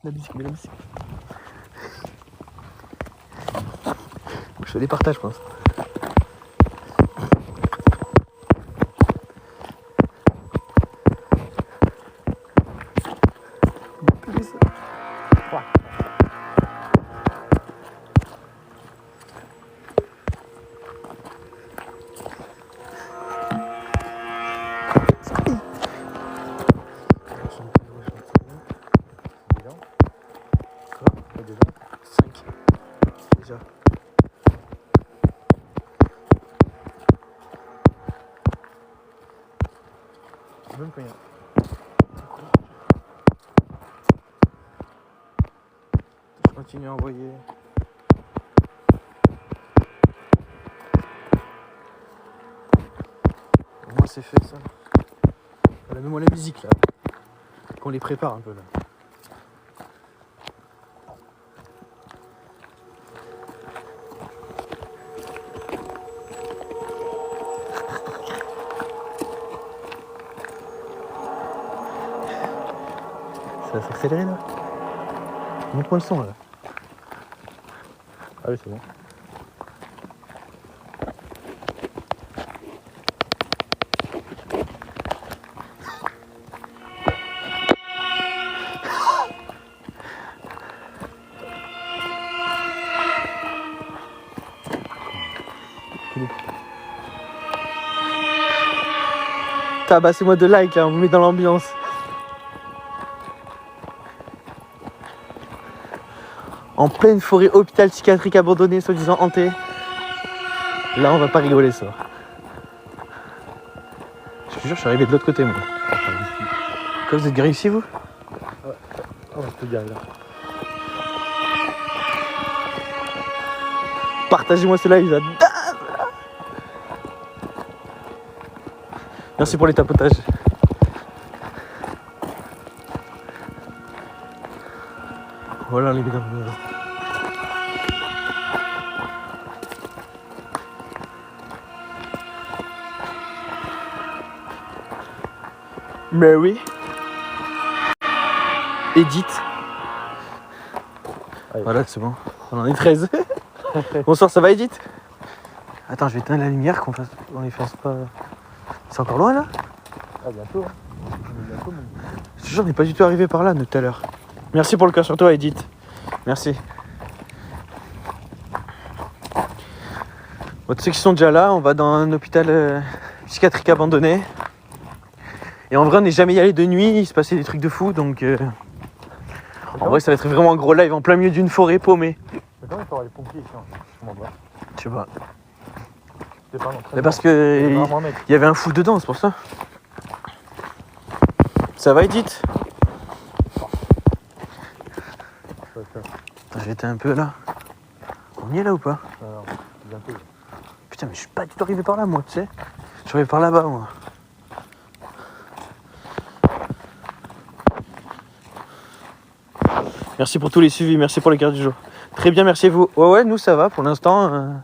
La musique, mais la musique. Je fais des partages, je pense. Déjà. Même quand il y a... Je continue à envoyer. Au moins c'est fait ça. Voilà, mets-moi la musique là. Qu'on les prépare un peu là. Ça va s'accélérer là. Montre-moi le son là. Ah oui c'est bon. Tabassez-moi de like là, on vous met dans l'ambiance. En pleine forêt hôpital psychiatrique abandonné, soi-disant hanté. Là on va pas rigoler ça. Je te jure, je suis arrivé de l'autre côté moi. Quoi, vous êtes garé ici vous? Ouais, on va te dire là. Partagez-moi ce live là. Merci pour les tapotages. Voilà les gars. Mary. Edith. Allez. Voilà, c'est bon. On en est 13. Bonsoir, ça va Edith? Attends, je vais éteindre la lumière qu'on les fasse pas. C'est encore loin là? Ah bientôt. Bientôt mon... Je te jure, on n'est pas du tout arrivé par là tout à l'heure. Merci pour le cœur sur toi Edith. Merci. Bon, tous ceux qui sont déjà là, on va dans un hôpital psychiatrique abandonné. Et en vrai, on n'est jamais y allé de nuit, il se passait des trucs de fou, donc... En vrai, ça va être vraiment un gros live en plein milieu d'une forêt paumée. Mais comment il faut avoir les pompiers ici en fait? Je sais pas. C'est pas un entraînement. Mais parce que il y avait un fou dedans, c'est pour ça. Ça va Edith? Attends, j'étais un peu là. On y est là ou pas? Non, bientôt. Putain, mais je suis pas du tout arrivé par là, moi, tu sais. Je suis arrivé par là-bas, moi. Merci pour tous les suivis, merci pour les cartes du jour. Très bien, merci à vous. Ouais, nous ça va pour l'instant.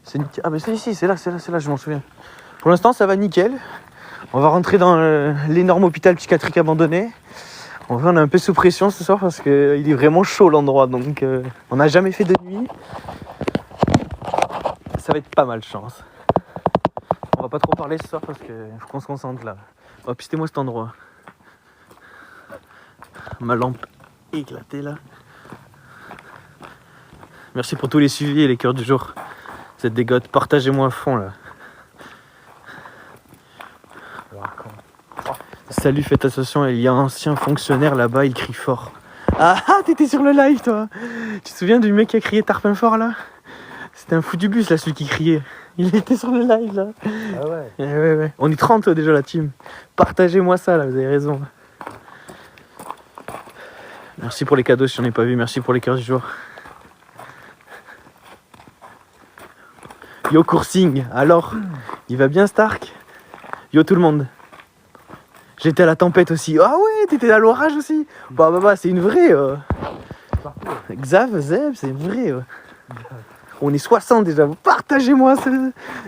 C'est nickel. Ah, mais c'est ici, c'est là, je m'en souviens. Pour l'instant, ça va nickel. On va rentrer dans l'énorme hôpital psychiatrique abandonné. En vrai, on est un peu sous pression ce soir parce qu'il est vraiment chaud l'endroit. Donc, on n'a jamais fait de nuit. Ça va être pas mal, chance. On va pas trop parler ce soir parce qu'il faut qu'on se concentre là. Oh, pistez-moi cet endroit. Ma lampe éclatée là. Merci pour tous les suivis et les cœurs du jour. Vous êtes des gars, partagez-moi à fond là. Salut, faites attention, il y a un ancien fonctionnaire là-bas, il crie fort. Ah, t'étais sur le live toi. Tu te souviens du mec qui a crié Tarpin fort là? C'était un fou du bus là, celui qui criait. Il était sur le live là. Ah ouais. Ouais. On est 30 déjà la team. Partagez-moi ça là, vous avez raison. Merci pour les cadeaux si on n'est pas vu, merci pour les cœurs du jour. Yo Coursing, alors, il va bien Stark? Yo tout le monde. J'étais à la tempête aussi. Ah ouais, t'étais à l'orage aussi. Bah, c'est une vraie. Xav, Zeb, c'est une vraie. On est 60 déjà. Partagez-moi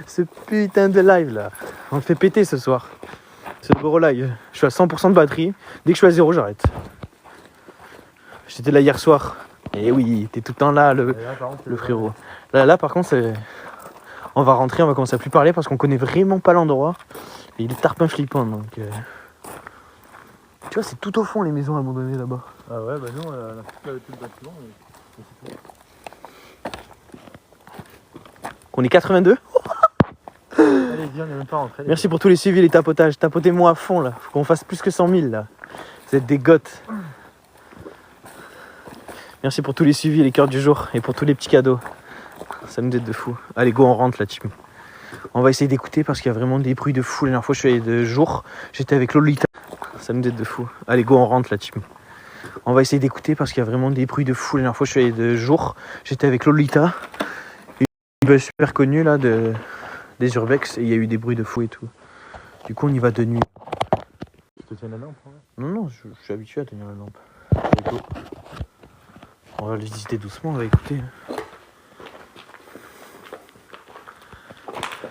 ce putain de live là. On le fait péter ce soir. Ce gros live. Je suis à 100% de batterie. Dès que je suis à 0, j'arrête. J'étais là hier soir. Et oui, t'es tout le temps là, le Et là, par contre, frérot. Là, par contre, on va rentrer, on va commencer à plus parler parce qu'on connaît vraiment pas l'endroit. Et il est tarpin flippant, donc... Tu vois, c'est tout au fond les maisons abandonnées là-bas. Ah ouais, bah nous, on a tout le bâtiment. Mais c'est tout. On est 82. Allez-y, on est même pas rentré. Merci pour tous les suivis, les tapotages. Tapotez-moi à fond là. Faut qu'on fasse plus que 100 000 là. Vous êtes des goths. Merci pour tous les suivis, les cœurs du jour et pour tous les petits cadeaux. Ça nous aide de fou. Allez, go, on rentre là, team. On va essayer d'écouter parce qu'il y a vraiment des bruits de fou. La dernière fois, je suis allé de jour. J'étais avec Lolita. Ça nous aide de fou. Allez, go, on rentre là, team. On va essayer d'écouter parce qu'il y a vraiment des bruits de fou. La dernière fois, je suis allé de jour. J'étais avec Lolita. Une super connue là des Urbex. Et il y a eu des bruits de fou et tout. Du coup, on y va de nuit. Je te tiens la lampe, hein. Non, je suis habitué à tenir la lampe. Allez, go. On va les visiter doucement, on va écouter.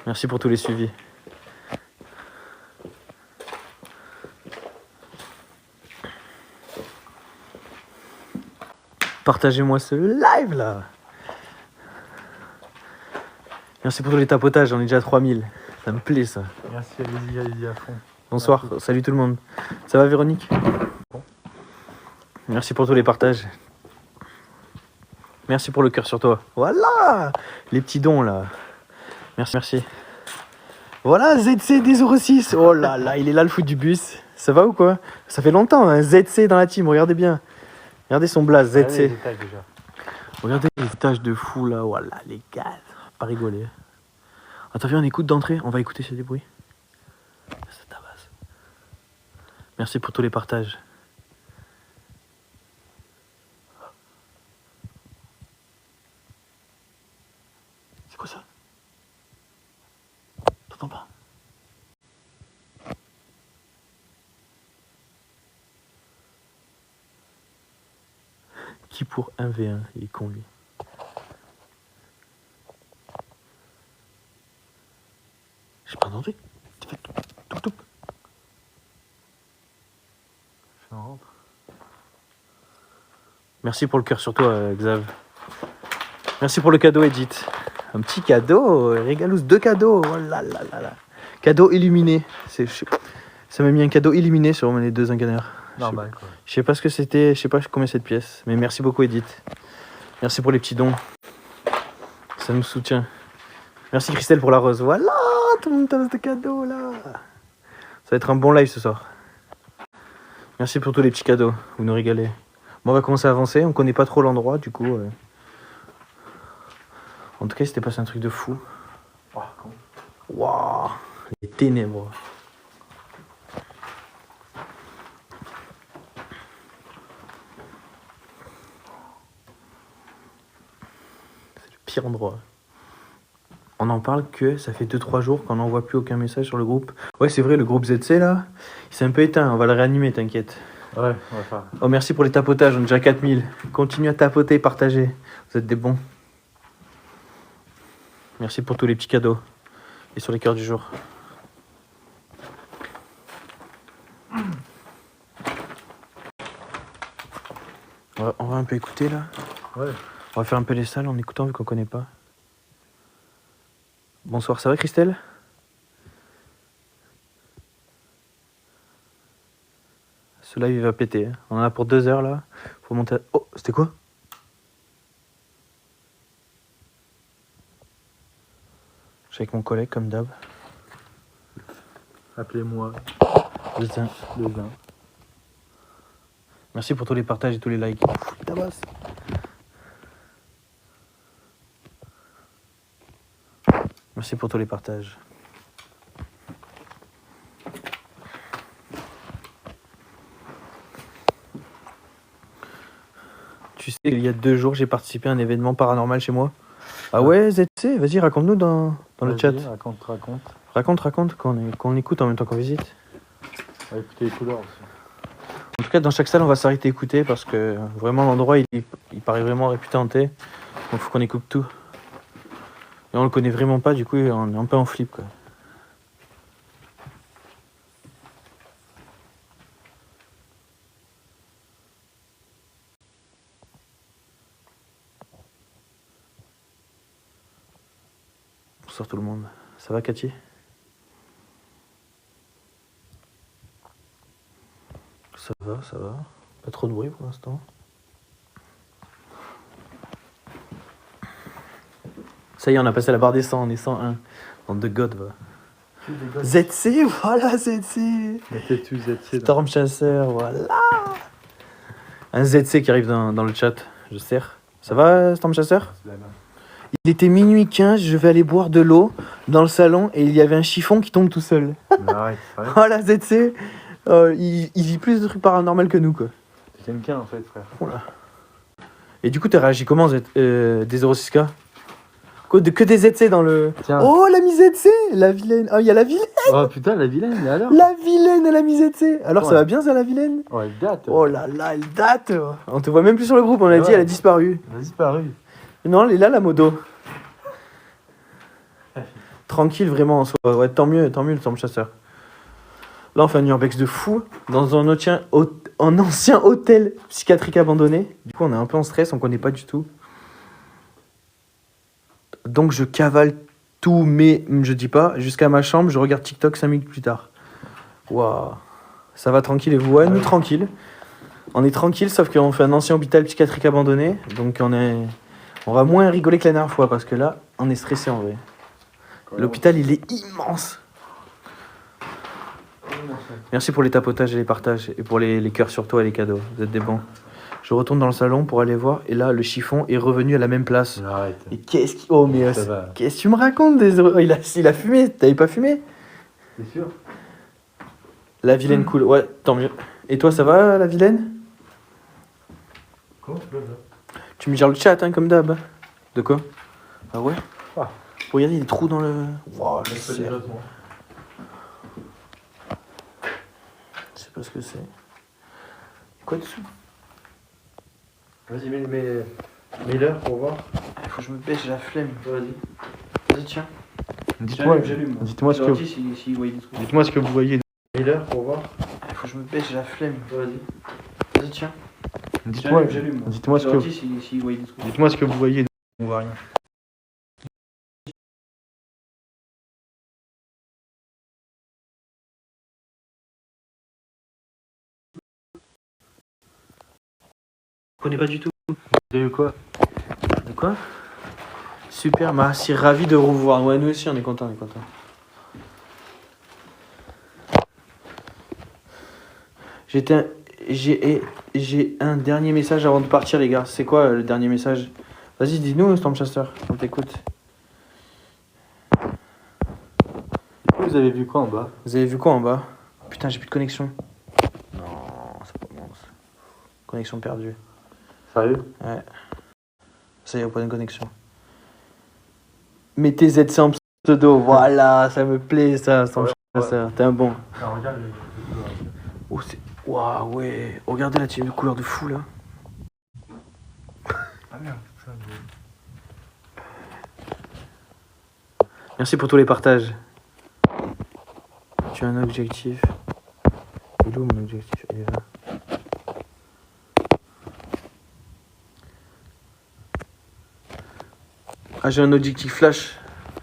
Merci pour tous les suivis. Partagez-moi ce live là. Merci pour tous les tapotages, on est déjà à 3000. Ça me plaît ça. Merci, allez-y à fond. Bonsoir, salut tout le monde. Ça va Véronique? Merci pour tous les partages. Merci pour le cœur sur toi. Voilà. Les petits dons là. Merci. Voilà, ZC des 06. Oh là là, il est là le foot du bus. Ça va ou quoi? Ça fait longtemps, hein, ZC dans la team, regardez bien. Regardez son blaze, ZC. Allez, les détails, déjà. Regardez les taches de fou là, voilà les gars. Pas rigoler. Attends, viens, on écoute d'entrée. On va écouter ces bruits. Ça tabasse. Merci pour tous les partages. C'est quoi ça? T'entends pas? Qui pour 1v1? Il est con lui. J'ai pas entendu. T'as fait tout. Je rentre. Merci pour le cœur sur toi, Xav. Merci pour le cadeau, Edith. Un petit cadeau, Régalous, 2 cadeaux. Oh là là là là. Cadeau illuminé. Ça m'a mis un cadeau illuminé sur les 2 ingénieurs. Normal, quoi. Je sais pas ce que c'était, je sais pas combien cette pièce. Mais merci beaucoup, Edith. Merci pour les petits dons. Ça nous soutient. Merci, Christelle, pour la rose. Voilà, tout le monde a ce cadeau là. Ça va être un bon live ce soir. Merci pour tous les petits cadeaux. Vous nous régalez. Bon, on va commencer à avancer. On connaît pas trop l'endroit, du coup. En tout cas, c'était passé un truc de fou. Waouh, les ténèbres. C'est le pire endroit. On en parle que ça fait 2-3 jours qu'on n'envoie plus aucun message sur le groupe. Ouais, c'est vrai, le groupe ZC là, il s'est un peu éteint. On va le réanimer, t'inquiète. Ouais, on va faire. Oh, merci pour les tapotages, on est déjà 4000. Continuez à tapoter, partager. Vous êtes des bons. Merci pour tous les petits cadeaux. Et sur les cœurs du jour. On va un peu écouter là. Ouais. On va faire un peu les salles en écoutant vu qu'on connaît pas. Bonsoir, ça va Christelle? Ce live il va péter. Hein. On en a pour 2 heures là. Faut monter à... Oh, c'était quoi? Je suis avec mon collègue comme d'hab. Appelez-moi Le zin. le vin. Merci pour tous les partages et tous les likes. Tabasse. Merci pour tous les partages. Tu sais, il y a 2 jours, j'ai participé à un événement paranormal chez moi. Ah ouais, ZC, vas-y, raconte-nous dans le chat. Raconte. Raconte, qu'on écoute en même temps qu'on visite. On va écouter les couleurs aussi. En tout cas, dans chaque salle, on va s'arrêter écouter parce que vraiment l'endroit, il paraît vraiment réputé hanté. Donc il faut qu'on écoute tout. Et on le connaît vraiment pas, du coup, on est un peu en flip, quoi. Bonsoir tout le monde. Ça va Cathy? Ça va, ça va. Pas trop de bruit pour l'instant. Ça y est, on a passé la barre des 100, on est 101. Bande de God, va. ZC, voilà ZC. Mettez-tu ZC. Storm Chasseur, voilà. Un ZC qui arrive dans le chat, je sers. Ça va Storm Chasseur? Il était minuit 15, je vais aller boire de l'eau dans le salon et il y avait un chiffon qui tombe tout seul. Arrête, sérieux. Oh la ZC, il vit plus de trucs paranormaux que nous quoi. C'est quelqu'un en fait, frère. Voilà. Et du coup t'as réagi comment des 06K? Que des ZC dans le... Tiens. Oh la mise ZC, la vilaine. Oh il y a la vilaine. Oh putain, la vilaine, mais alors? La vilaine elle a mis ZC. Alors ça Ouais. va bien ça la vilaine? Oh, elle date. Oh là là, elle date. On te voit même plus sur le groupe, on a dit Ouais. elle a disparu. Elle a disparu. Non, elle est là la modo. Tranquille vraiment en soi. Ouais, tant mieux le Storm Chasseur. Là on fait un urbex de fou dans un ancien hôtel psychiatrique abandonné. Du coup on est un peu en stress, on connaît pas du tout. Donc je cavale tout, mais je dis pas, jusqu'à ma chambre, je regarde TikTok 5 minutes plus tard. Waouh. Ça va tranquille et vous? Ouais, nous tranquille. On est tranquille, sauf qu'on fait un ancien hôpital psychiatrique abandonné. Donc on va moins rigoler que la dernière fois, parce que là, on est stressé en vrai. L'hôpital, il est immense. Merci pour les tapotages et les partages, et pour les cœurs sur toi et les cadeaux. Vous êtes des bons. Je retourne dans le salon pour aller voir, et là, le chiffon est revenu à la même place. Arrête. Et qu'est-ce qui... Oh, mais... Ça va. Qu'est-ce que tu me racontes oh, il a fumé. T'avais pas fumé? T'es sûr? La vilaine cool. Ouais, tant mieux. Et toi, ça va, la vilaine? Comment tu peux là? Tu me gères le chat, hein, comme d'hab. De quoi? Ah ouais? Ah. Regardez les trous dans le... Wow, je sais pas ce que c'est. Quoi dessous? Vas-y, mets l'heure pour voir. Il faut que je me baisse, j'ai la flemme. Vas-y. Vas-y, tiens. Dites-moi J'allume. dites-moi ce que dites-moi ce que vous voyez. Mets l'heure pour voir. Il faut que je me baisse, j'ai la flemme. Vas-y, tiens. Dites-moi J'allume. dites-moi ce que dites-moi ce que vous voyez. On voit rien. Je connais pas du tout. Vous avez eu quoi? De quoi? Super, merci, ravi de vous revoir. Ouais, nous aussi, on est contents, J'ai un dernier message avant de partir, les gars. C'est quoi le dernier message? Vas-y, dis-nous, Storm Chasseur, on t'écoute. Vous avez vu quoi en bas? Vous avez vu quoi en bas? Putain, j'ai plus de connexion. Non, c'est pas bon. Connexion perdue. Sérieux? Ouais. Ça y est, pas de connexion. Mettez ZC en pseudo, voilà, ça me plaît ça, Storm Chasseur. T'es un bon. Non, regarde Oh, c'est... Waouh, ouais. Regardez la team de couleur de fou, là. Ah merde, putain. Merci pour tous les partages. Tu as un objectif. Il est où mon objectif? Il est là. Ah, j'ai un objectif flash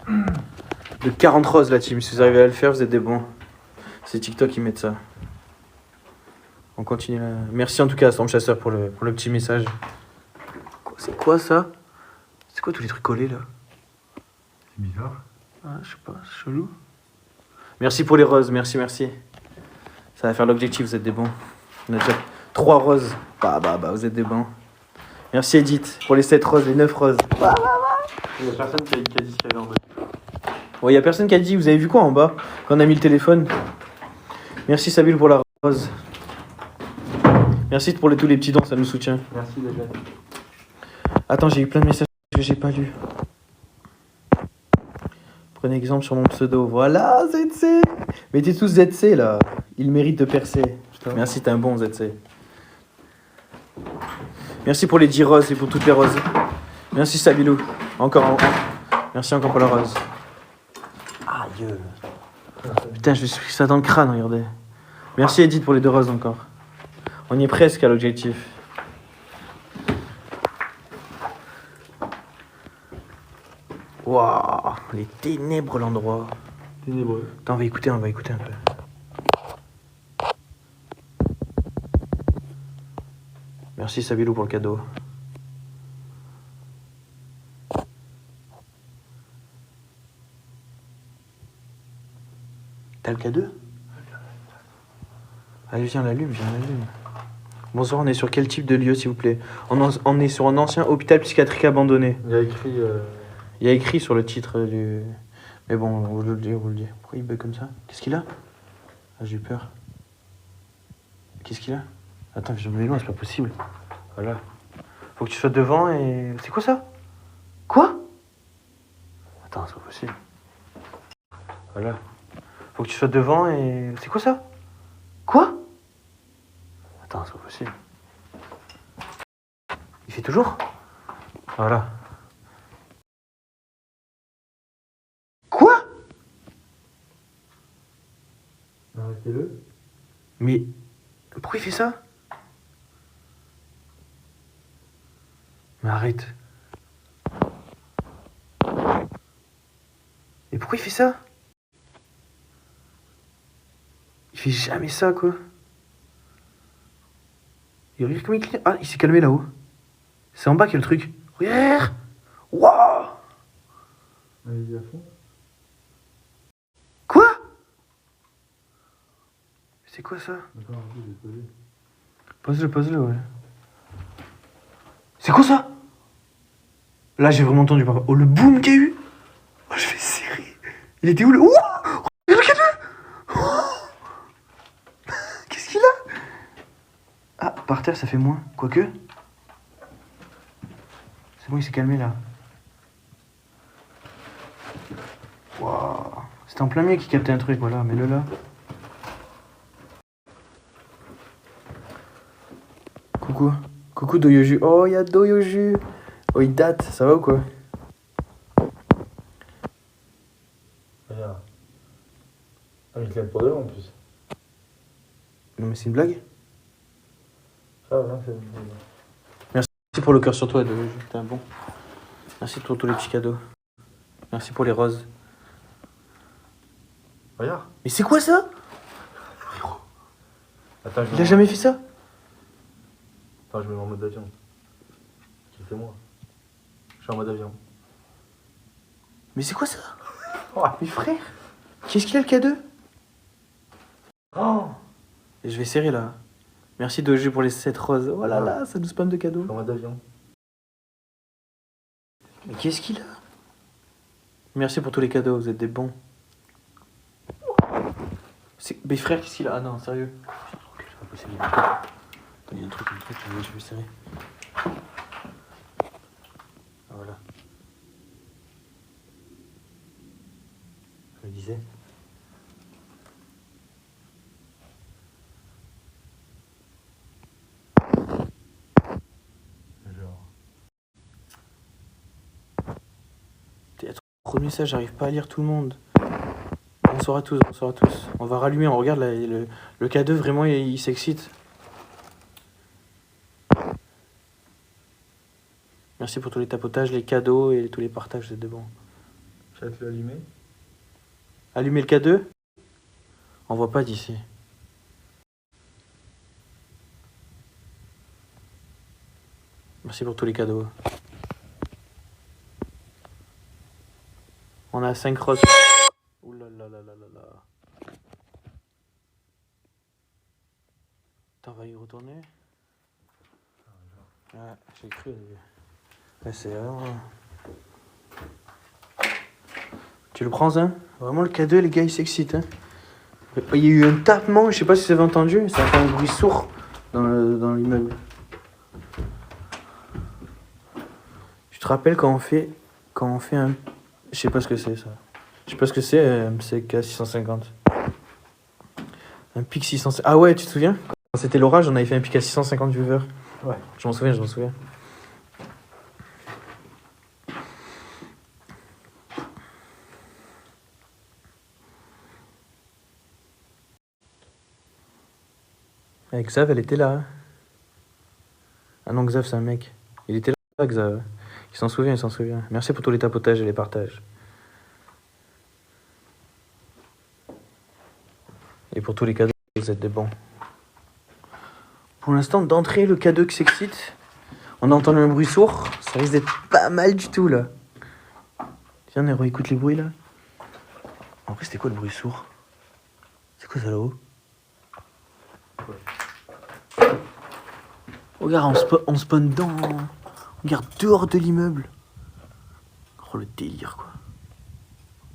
de 40 roses, la team. Si vous arrivez à le faire, vous êtes des bons. C'est TikTok qui met ça. On continue là. Merci en tout cas à Storm Chasseur pour le petit message. C'est quoi ça? C'est quoi tous les trucs collés là? C'est bizarre. Ah, je sais pas, c'est chelou. Merci pour les roses, merci. Ça va faire l'objectif, vous êtes des bons. On a déjà 3 roses. Bah, vous êtes des bons. Merci Edith pour les 7 roses, les 9 roses. Il y a personne qui a dit ce qu'il y avait en bas. Ouais, y a personne qui a dit, vous avez vu quoi en bas quand on a mis le téléphone? Merci Sabil pour la rose. Merci pour tous les petits dons, ça nous soutient. Merci déjà. Attends, j'ai eu plein de messages que j'ai pas lus. Prenez exemple sur mon pseudo. Voilà, ZC. Mettez tous ZC là. Il mérite de percer. Putain. Merci, t'es un bon ZC. Merci pour les 10 roses et pour toutes les roses. Merci Sabilou. Merci encore pour la rose. Aïe. Putain, je me suis pris ça dans le crâne, regardez. Merci Edith pour les 2 roses encore. On y est presque à l'objectif. Waouh, les ténèbres, l'endroit. Ténébreux. Attends, on va écouter un peu. Merci Sabilou pour le cadeau. T'as le cadeau? Allez, viens, l'allume. Bonsoir, on est sur quel type de lieu, s'il vous plaît? On est sur un ancien hôpital psychiatrique abandonné. Il y a écrit. Il y a écrit sur le titre du... Mais bon, on vous le dit. Pourquoi il bug comme ça? Qu'est-ce qu'il a? Ah, j'ai eu peur. Qu'est-ce qu'il a? Attends, je me loin, c'est pas possible. Voilà. Faut que tu sois devant et... C'est quoi ça? Quoi? Attends, c'est pas possible. Voilà. Faut que tu sois devant et... C'est quoi ça? Quoi? Attends, c'est pas possible. Il fait toujours? Voilà. Quoi? Arrêtez-le. Mais... Pourquoi il fait ça? Mais arrête. Et pourquoi il fait ça? Il fait jamais ça, quoi. Et regarde comment il cligne. Ah, il s'est calmé là-haut. C'est en bas qu'il y a le truc. Regarde. Waouh. Allez-y à fond. Quoi? C'est quoi ça? Attends, je vais poser. Pose-le, ouais. C'est quoi ça? Là, j'ai vraiment entendu par... Oh, le boom qu'il y a eu. Oh, je vais serrer. Il était où, le... Ouh, le cadeau. Oh. Qu'est-ce qu'il a? Ah, par terre, ça fait moins. Quoique. C'est bon, il s'est calmé, là. Waouh. C'était en plein milieu qu'il captait un truc, voilà. Mets-le là. Coucou Doyoju. Oh, il y a Doyoju. Oh, il date, ça va ou quoi? Regarde. Ah, mais il te l'aime pour de en plus. Non, mais c'est une blague? Ah, ouais, c'est bon. Merci pour le cœur sur toi, Doyoju. T'es un bon. Merci pour tous les petits cadeaux. Merci pour les roses. Regarde. Mais c'est quoi ça? Attends, Il a jamais fait ça? Attends, je me mets en mode avion. C'est moi. Je suis en mode avion. Mais c'est quoi ça? Ouais. Mais frère, qu'est-ce qu'il a le cadeau? Oh, Et je vais serrer là. Merci Doyoju pour les 7 roses. Oh là là, ça nous spam de cadeaux. je suis en mode avion. Mais qu'est-ce qu'il a? Merci pour tous les cadeaux, vous êtes des bons. Mais frère, qu'est-ce qu'il a? Ah non, sérieux. C'est pas possible. Attends, il y a un truc, je vais serrer. Voilà. Je me disais. Genre. Premier ça, j'arrive pas à lire tout le monde. Bonsoir à tous. On va rallumer, on regarde là, le K2, vraiment il s'excite. Merci pour tous les tapotages, les cadeaux et tous les partages, vous êtes de bons. Je vais te l'allumer. Allumer le K2? On voit pas d'ici. Merci pour tous les cadeaux. On a 5 roses. Ouh là là là là là là. Attends, on va y retourner. Ouais, j'ai cru. Ouais, c'est vraiment... Tu le prends, hein? Vraiment, le cadeau, les gars, ils s'excitent, hein? Il y a eu un tapement, je sais pas si vous avez entendu, ça a fait un bruit sourd dans l'immeuble. Tu te rappelles quand on fait un... Je sais pas ce que c'est, ça. Je sais pas ce que c'est, MCK 650. Un pic 650. Ah ouais, tu te souviens? Quand c'était l'orage, on avait fait un pic à 650 viewers. Ouais. Je m'en souviens. Avec Xav, elle était là. Hein. Ah non, Xav, c'est un mec. Il était là, Xav. Il s'en souvient, il s'en souvient. Merci pour tous les tapotages et les partages. Et pour tous les cadeaux, vous êtes des bons. Pour l'instant, d'entrée, le K2 qui s'excite. On a entendu un bruit sourd. Ça risque d'être pas mal du tout, là. Tiens, Nero, écoute les bruits, là. En vrai, c'était quoi le bruit sourd? C'est quoi ça, là-haut? Regarde, on spawn dans... Regarde, dehors de l'immeuble. Oh, le délire, quoi.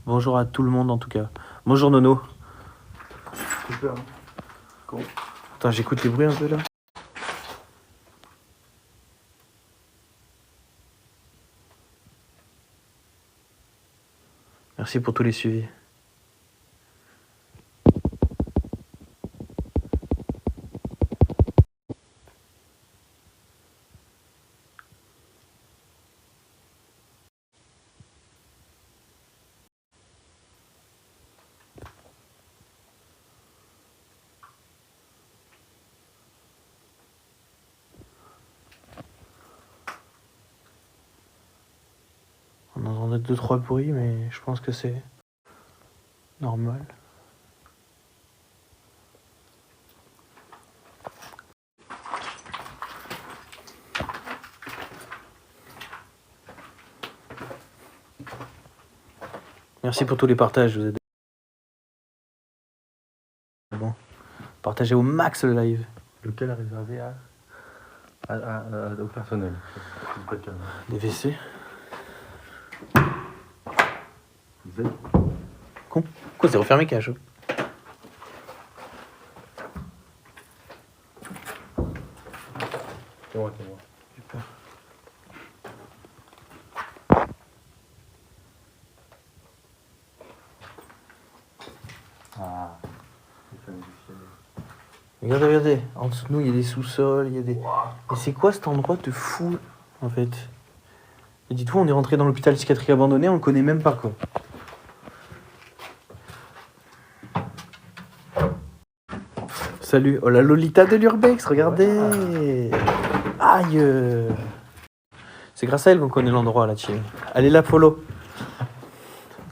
Bonjour à tout le monde, en tout cas. Bonjour, Nono. Super. Hein. Con. Attends, j'écoute les bruits un peu, là. Merci pour tous les suivis. On entendait 2-3 bruits, mais je pense que c'est normal. Merci pour tous les partages, vous êtes bon. Partagez au max le live. Lequel est réservé au personnel. Pas de calme. Des WC. Z. Con. Quoi, c'est refermé cache. C'est moi, c'est moi. Super. Ah. Regardez, regardez. En dessous de nous, il y a des sous-sols, il y a des... Et c'est quoi cet endroit de fou, en fait? Et dites-vous, on est rentré dans l'hôpital psychiatrique abandonné, on le connaît même pas, quoi. Salut. Oh, la Lolita de l'Urbex, regardez. Aïe. C'est grâce à elle qu'on connaît l'endroit, là, Thierry. Allez la follow.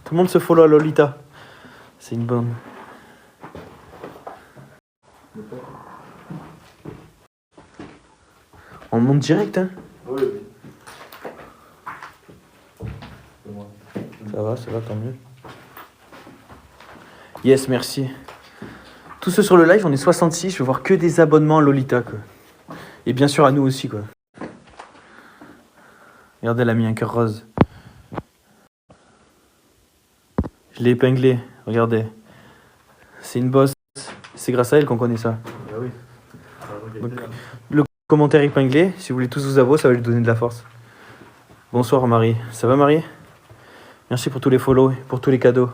Tout le monde se follow à Lolita. C'est une bonne. On monte direct, hein? Oui, oui. C'est moi. Ça va, tant mieux. Yes, merci. Tous ceux sur le live, on est 66, je veux voir que des abonnements à Lolita, quoi. Et bien sûr à nous aussi, quoi. Regardez, elle a mis un cœur rose. Je l'ai épinglé, regardez. C'est une bosse. C'est grâce à elle qu'on connaît ça. Ah oui. Donc, le commentaire épinglé, si vous voulez tous vous abonner, ça va lui donner de la force. Bonsoir Marie. Ça va Marie? Merci pour tous les follow, pour tous les cadeaux.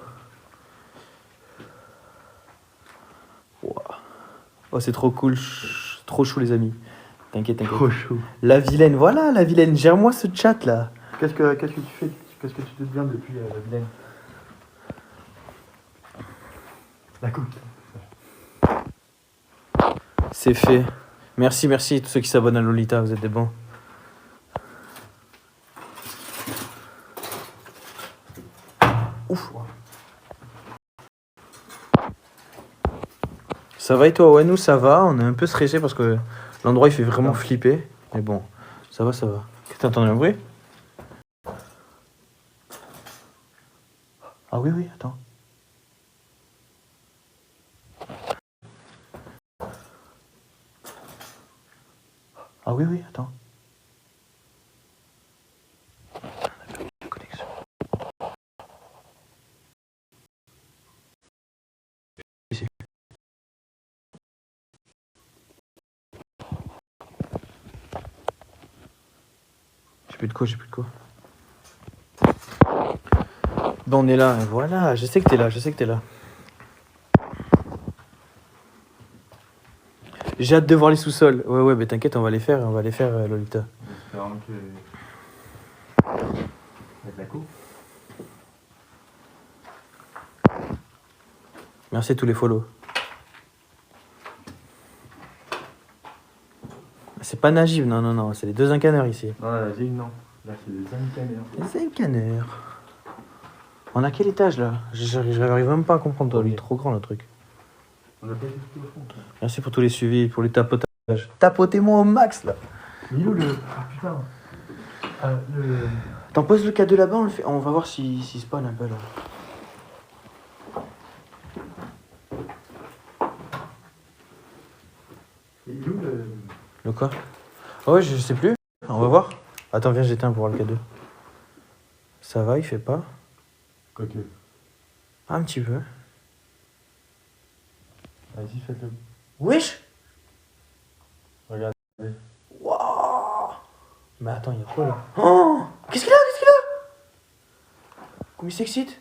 Wow. Oh, c'est trop cool. Trop chou les amis. T'inquiète, t'inquiète. Trop chaud. La vilaine, voilà la vilaine. Gère-moi ce chat là. Qu'est-ce que tu fais? Qu'est-ce que tu deviens depuis la vilaine? La coupe. C'est fait. Merci, merci tous ceux qui s'abonnent à Lolita, vous êtes des bons. Ouf. Ça va et toi? Ouais, nous ça va. On est un peu stressé parce que l'endroit il fait vraiment flipper. Mais bon, ça va, ça va. T'as entendu un bruit? Ah oui, oui, attends. Ah oui, oui, attends. Connexion. Ici. J'ai plus de quoi, j'ai plus de quoi. Bon, on est là, voilà, je sais que t'es là, je sais que t'es là. J'ai hâte de voir les sous-sols. Ouais, ouais, mais t'inquiète, on va les faire, Lolita. J'espère que... Avec la coupe. Merci à tous les follow. C'est pas Najib, non, non, non, c'est les deux incaneurs ici. Non, la Zig, non. Là, c'est des incaneurs. C'est un canard. On a quel étage là? J'arrive même pas à comprendre, toi. Il est trop grand le truc. On a pas été tout au fond. Merci pour tous les suivis, pour les tapotages. Tapotez-moi au max là. Mais il est où le. Ah putain. Le. Attends, pose le K2 là-bas, on va voir s'il spawn un peu là. Il est où le. Le quoi? Ah ouais, je sais plus. On va voir. Attends, viens, j'éteins pour voir le K2. Ça va, il fait pas. Quoique. Ah, un petit peu. Vas-y, faites-le. Wesh! Regarde. Waouh! Mais attends, il y a quoi là? Oh! Qu'est-ce qu'il a? Qu'est-ce qu'il a? Comment il s'excite?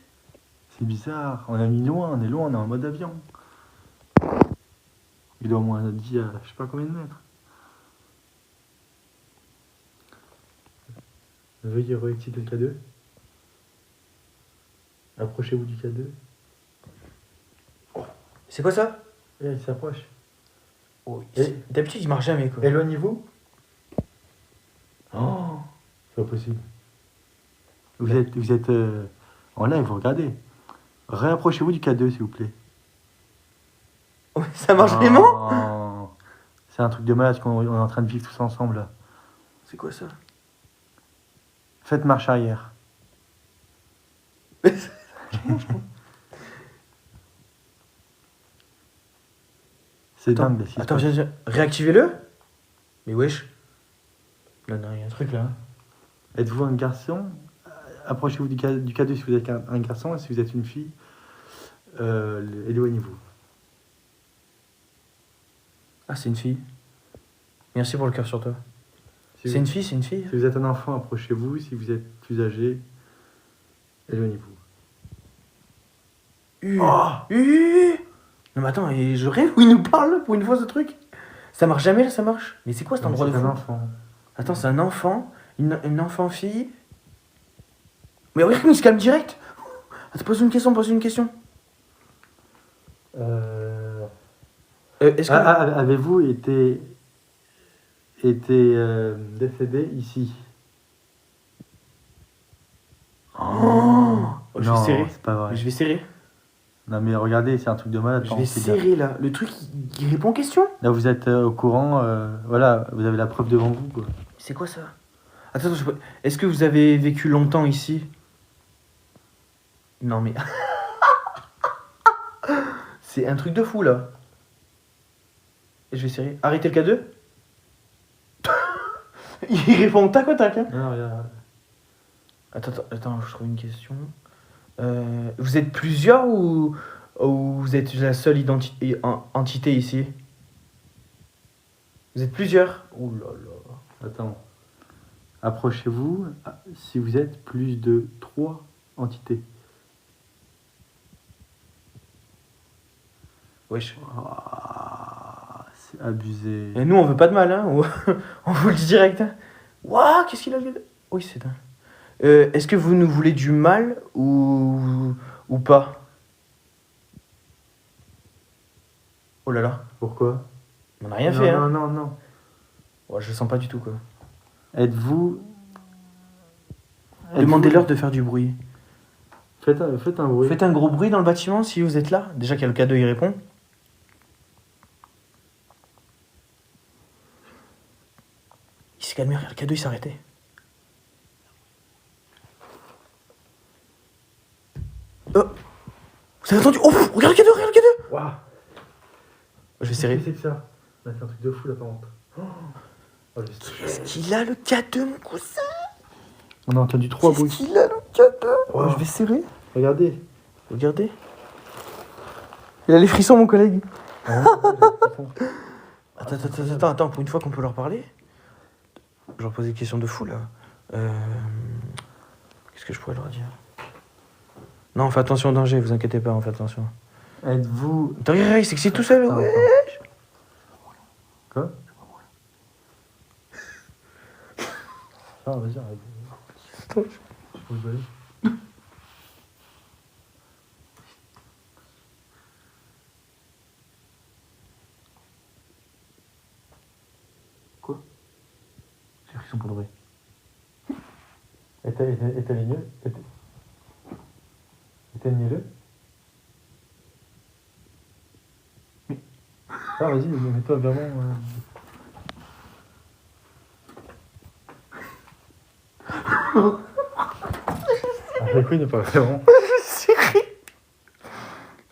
C'est bizarre. On a mis loin, on est loin, on est en mode avion. Il doit au moins dire, je sais pas combien de mètres. Veuillez réactiver le K2. Approchez-vous du K2. C'est quoi ça? Et il s'approche. Oh, Et- d'habitude, il marche jamais quoi. Éloignez-vous. Oh, c'est pas possible. Vous êtes en live, vous regardez. Réapprochez-vous du K2, s'il vous plaît. Oh, ça marche vraiment? Oh, c'est un truc de malade qu'on est en train de vivre tous ensemble là. C'est quoi ça? Faites marche arrière. C'est Attends, dingue, là, ce qui se attends, passe. viens. Réactivez-le? Mais wesh. Non, non, il y a un truc là. Êtes-vous un garçon? Approchez-vous du K2 si vous êtes un garçon, et si vous êtes une fille, éloignez-vous. Ah, c'est une fille. Merci pour le cœur sur toi. Si C'est vous, une fille, c'est une fille? si vous êtes un enfant, approchez-vous. Si vous êtes plus âgé, éloignez-vous. Non mais attends, et je rêve où il nous parle pour une fois ce truc? Ça marche jamais là, ça marche? Mais c'est quoi cet endroit de C'est un fou? enfant. Attends, c'est un enfant, une enfant fille. Mais regarde, il se calme direct. Attends, pose une question, pose une question. Est-ce que... Avez-vous été décédé ici? Oh, je vais Non, serrer. c'est pas vrai. Je vais serrer. Non mais regardez, c'est un truc de malade. Je non, vais c'est bien. serrer là. Le truc, il répond aux questions. Là vous êtes au courant, voilà, vous avez la preuve devant vous, quoi. C'est quoi ça? Attends, est-ce que vous avez vécu longtemps ici? Non mais... C'est un truc de fou là. Je vais serrer. Arrêtez le K2. Il répond au tac au tac. Hein. Non, regarde. Attends, je trouve une question. Vous êtes plusieurs ou vous êtes la seule entité ici? Vous êtes plusieurs? Ouh là là. Attends. Approchez-vous si vous êtes plus de 3 entités. Wesh. Ah, c'est abusé. Et nous, on veut pas de mal, hein. On vous le dit direct. Hein. Waouh, qu'est-ce qu'il a fait? Oui, c'est dingue. Est-ce que vous nous voulez du mal ou pas? Oh là là. Pourquoi? On n'a rien non, fait, non, hein. non, non. Ouais, je le sens pas du tout, quoi. Êtes-vous... Demandez-leur de faire du bruit. Faites un bruit. Faites un gros bruit dans le bâtiment si vous êtes là. Déjà qu'il y a le cadeau, il répond. Il s'est calmé, regarde, le cadeau, il s'est arrêté. Oh. Vous avez entendu? Oh, regarde le cadeau, regarde le cadeau. Waouh. Je vais serrer. Qu'est-ce que c'est que ça? Là, c'est un truc de fou, là, par contre. Oh, le stress. Qu'est-ce qu'il a, le cadeau, mon cousin? On a entendu 3 bruits. Qu'est-ce qu'il a, le cadeau? Wow. Je vais serrer. Regardez. Regardez. Il a les frissons, mon collègue. Attends, pour une fois qu'on peut leur parler. Je leur pose des questions de fou, là. Qu'est-ce que je pourrais leur dire? Non, fais attention au danger, vous inquiétez pas, on fait attention. Êtes-vous... Attends, regarde, il s'excite tout seul, ouais. Quoi? Ah, vas-y, arrête. Attends. Je peux rigoler. Quoi? C'est frissons pour de vrai. Éteignez-le. Éteignez-le. Ah, vas-y, mets-toi vraiment. Le coup, il n'est pas vraiment.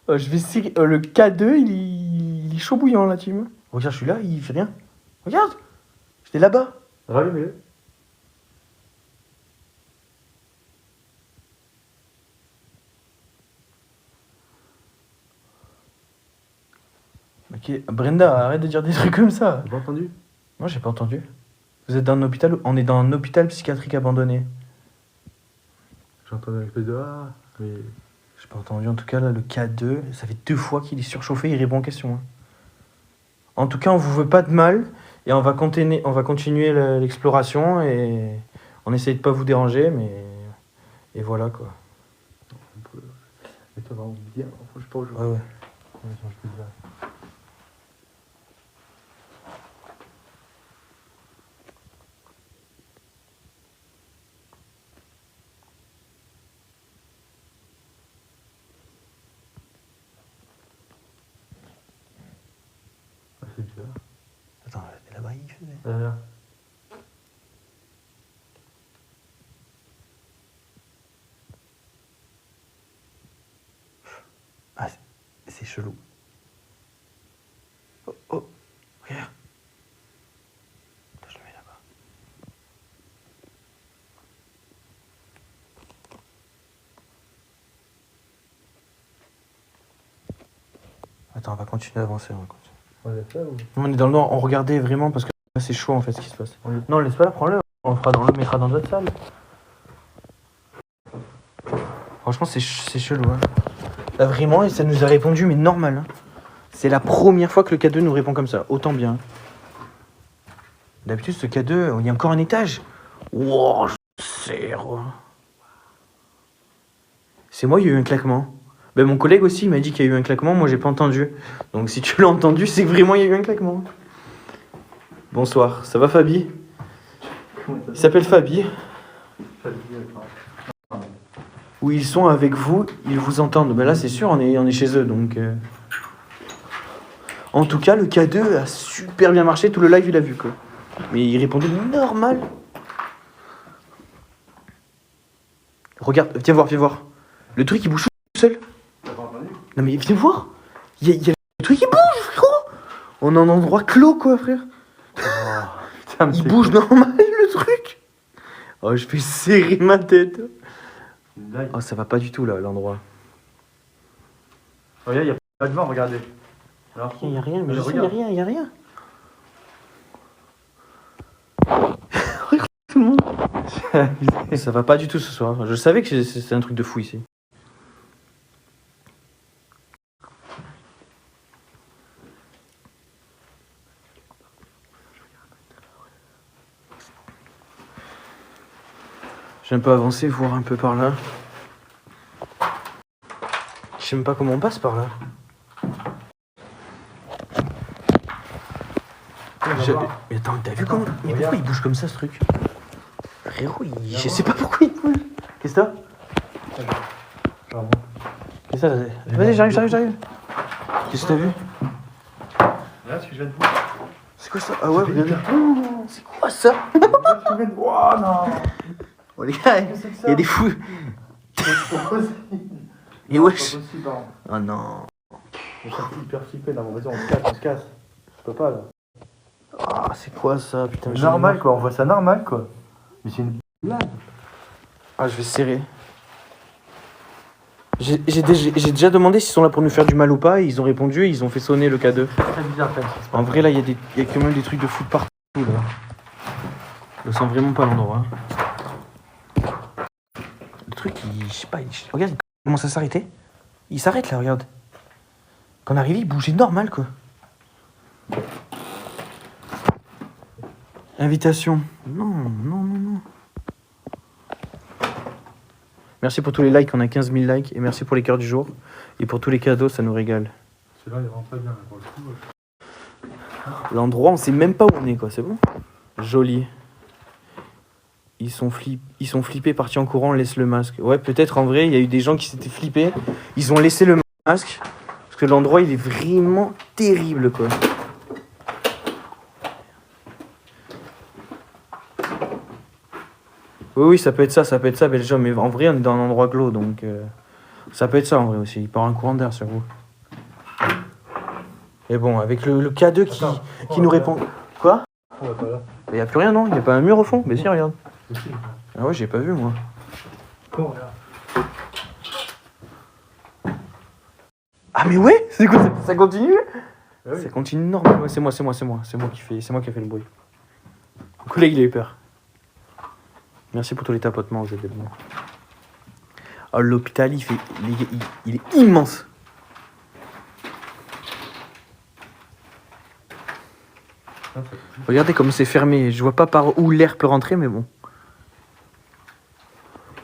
Je vais serrer. Le K2, il est chaud bouillant là, team. Regarde, je suis là, il fait rien. Regarde, j'étais là-bas. Rallumez-le. Ok, Brenda, arrête de dire des trucs comme ça. T'as pas entendu? Non, j'ai pas entendu. Vous êtes dans un hôpital. On est dans un hôpital psychiatrique abandonné. J'entends un peu de ah, mais. J'ai pas entendu. En tout cas, là, le K2, ça fait 2 fois qu'il est surchauffé, il répond aux questions. Hein. En tout cas, on vous veut pas de mal. Et on va continuer l'exploration. Et on essaye de pas vous déranger, mais. Et voilà quoi. Mais toi, vraiment bien. Je sais pas aujourd'hui. Ouais, ouais. Je peux dire. Ah, c'est bizarre. Attends, là-bas, il faisait. Là. Ah, c'est chelou. Oh, oh, regarde. Attends, je le mets là-bas. Attends, on va continuer d'avancer. On laisse ça ou? On est dans le noir, on regardait vraiment parce que là, c'est chaud en fait ce qui se passe. Non, laisse pas là, prends-le. On le mettra dans notre salle. Franchement, c'est chelou. Hein. Là, vraiment, et ça nous a répondu, mais normal. Hein. C'est la première fois que le K2 nous répond comme ça. Autant bien. D'habitude, ce K2, il y a encore un étage. Wow, je sais. C'est moi, il y a eu un claquement. Ben, mon collègue aussi il m'a dit qu'il y a eu un claquement. Moi, j'ai pas entendu. Donc, si tu l'as entendu, c'est que vraiment, il y a eu un claquement. Bonsoir. Ça va, Fabi? Il s'appelle Fabi. Où ils sont avec vous, ils vous entendent. Ben là, c'est sûr, on est chez eux, donc... En tout cas, le K2 a super bien marché. Tout le live, il a vu, quoi. Mais il répondait normal. Regarde, viens voir. Le truc, il bouge tout seul. T'as pas entendu? Non, mais viens voir. Il y a le truc, il bouge, frérot. On est en endroit clos, quoi, frère. Putain, Il bouge normal, le truc. Oh, je fais serrer ma tête. Oh, ça va pas du tout, là, l'endroit. Regarde, il n'y a pas de vent, regardez. Alors, Il y a rien, mais je sais, regarde. il y a rien. Regarde tout le monde. Ça va pas du tout ce soir. Je savais que c'était un truc de fou ici. Je viens un peu avancer, voir un peu par là. Je sais même pas comment on passe par là. Mais attends, t'as vu comment... Mais pourquoi il bouge comme ça, ce truc? Frérot, je sais pas pourquoi il bouge. Qu'est-ce que t'as? Qu'est-ce que t'as? Vas-y, j'arrive. Qu'est-ce que t'as vu? Regarde ce que je viens de voir. C'est quoi ça? Ah ouais, regarde. C'est quoi ça? Regarde ce que je viens de voir. Oh non. Oh les gars, il y a des fous. Et wesh. Oh non. Je suis hyper flippé là. Vas-y, on se casse. Je peux pas là. Ah, c'est quoi ça? Putain, Normal quoi, on voit ça normal quoi. Mais c'est une blague. Ah, je vais serrer. J'ai déjà demandé s'ils sont là pour nous faire du mal ou pas, et ils ont répondu et ils ont fait sonner le K2. Très bizarre quand même. En vrai, là, il y a quand même des trucs de foot partout, là. Je sens vraiment pas l'endroit. Le truc, je sais pas, regarde, il commence à s'arrêter. Il s'arrête, là, regarde. Quand on arrive, il bougeait normal, quoi. Invitation. Non. Merci pour tous les likes, on a 15 000 likes. Et merci pour les cœurs du jour. Et pour tous les cadeaux, ça nous régale. Celui-là, il rentre pas bien, là, pour le coup. L'endroit, on sait même pas où on est, quoi. C'est bon? Joli. Ils sont flippés, partis en courant, laisse le masque. Ouais, peut-être en vrai, il y a eu des gens qui s'étaient flippés. Ils ont laissé le masque. Parce que l'endroit, il est vraiment terrible, quoi. Oui, ça peut être ça, Belgium. Mais en vrai, on est dans un endroit clos, donc... ça peut être ça, en vrai, aussi. Il part un courant d'air sur vous. Et bon, avec le K2 qui nous répond... Quoi? On va pas là. Il n'y a plus rien, non? Il n'y a pas un mur au fond? Mais si, regarde. Aussi. Ah ouais, j'ai pas vu, moi. Bon, regarde. Ah mais ouais, c'est quoi, ça continue? Ah oui. Ça continue normalement. Ouais, c'est moi qui ai fait le bruit. Mon collègue il a eu peur. Merci pour tous les tapotements, vous êtes des bons. Oh, l'hôpital il est immense. Regardez comme c'est fermé, je vois pas par où l'air peut rentrer, mais bon.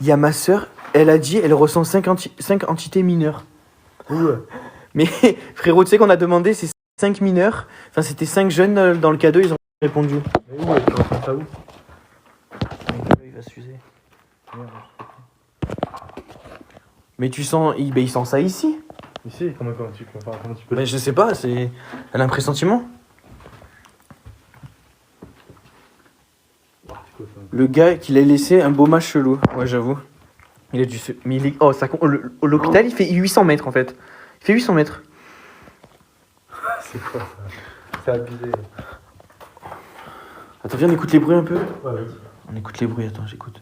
Il y a ma soeur, elle a dit, elle ressent 5 entités mineures. Ouais. Mais frérot, tu sais qu'on a demandé, c'est 5 mineurs. Enfin, c'était 5 jeunes dans le K2, ils ont répondu. Mais où? Tu ressens ça où? Il va s'user. Mais tu sens, il sent ça ici. Ici, comment tu peux... Mais je sais pas, elle a un pressentiment. Le gars qui l'a laissé un beau match chelou. Ouais, j'avoue. Il a dû se... Mais il est... Oh, ça... l'hôpital, il fait 800 mètres, en fait. Il fait 800 mètres. C'est quoi ça? C'est abusé. Attends, viens, on écoute les bruits un peu. Ouais, vas-y. On écoute les bruits, attends, j'écoute.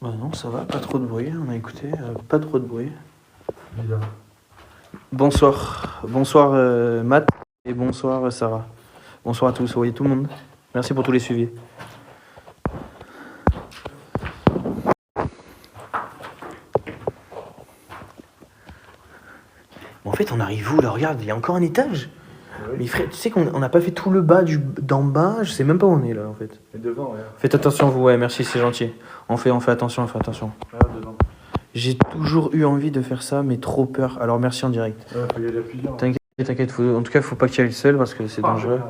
Bah non, ça va, pas trop de bruit, on a écouté, pas trop de bruit. Bizarre. Bonsoir Matt et bonsoir Sarah. Bonsoir à tous, vous voyez tout le monde. Merci pour tous les suivis. En fait, on arrive où là? Regarde, il y a encore un étage. Oui. Mais frère, tu sais qu'on n'a pas fait tout le bas d'en bas, je sais même pas où on est là en fait. Et devant, regarde. Faites attention vous, ouais, merci, c'est gentil. On fait attention, on fait attention. Regarde devant. J'ai toujours eu envie de faire ça, mais trop peur. Alors merci en direct. Ouais, faut y aller à plusieurs. T'inquiète, en tout cas, faut pas que tu ailles seul parce que c'est dangereux.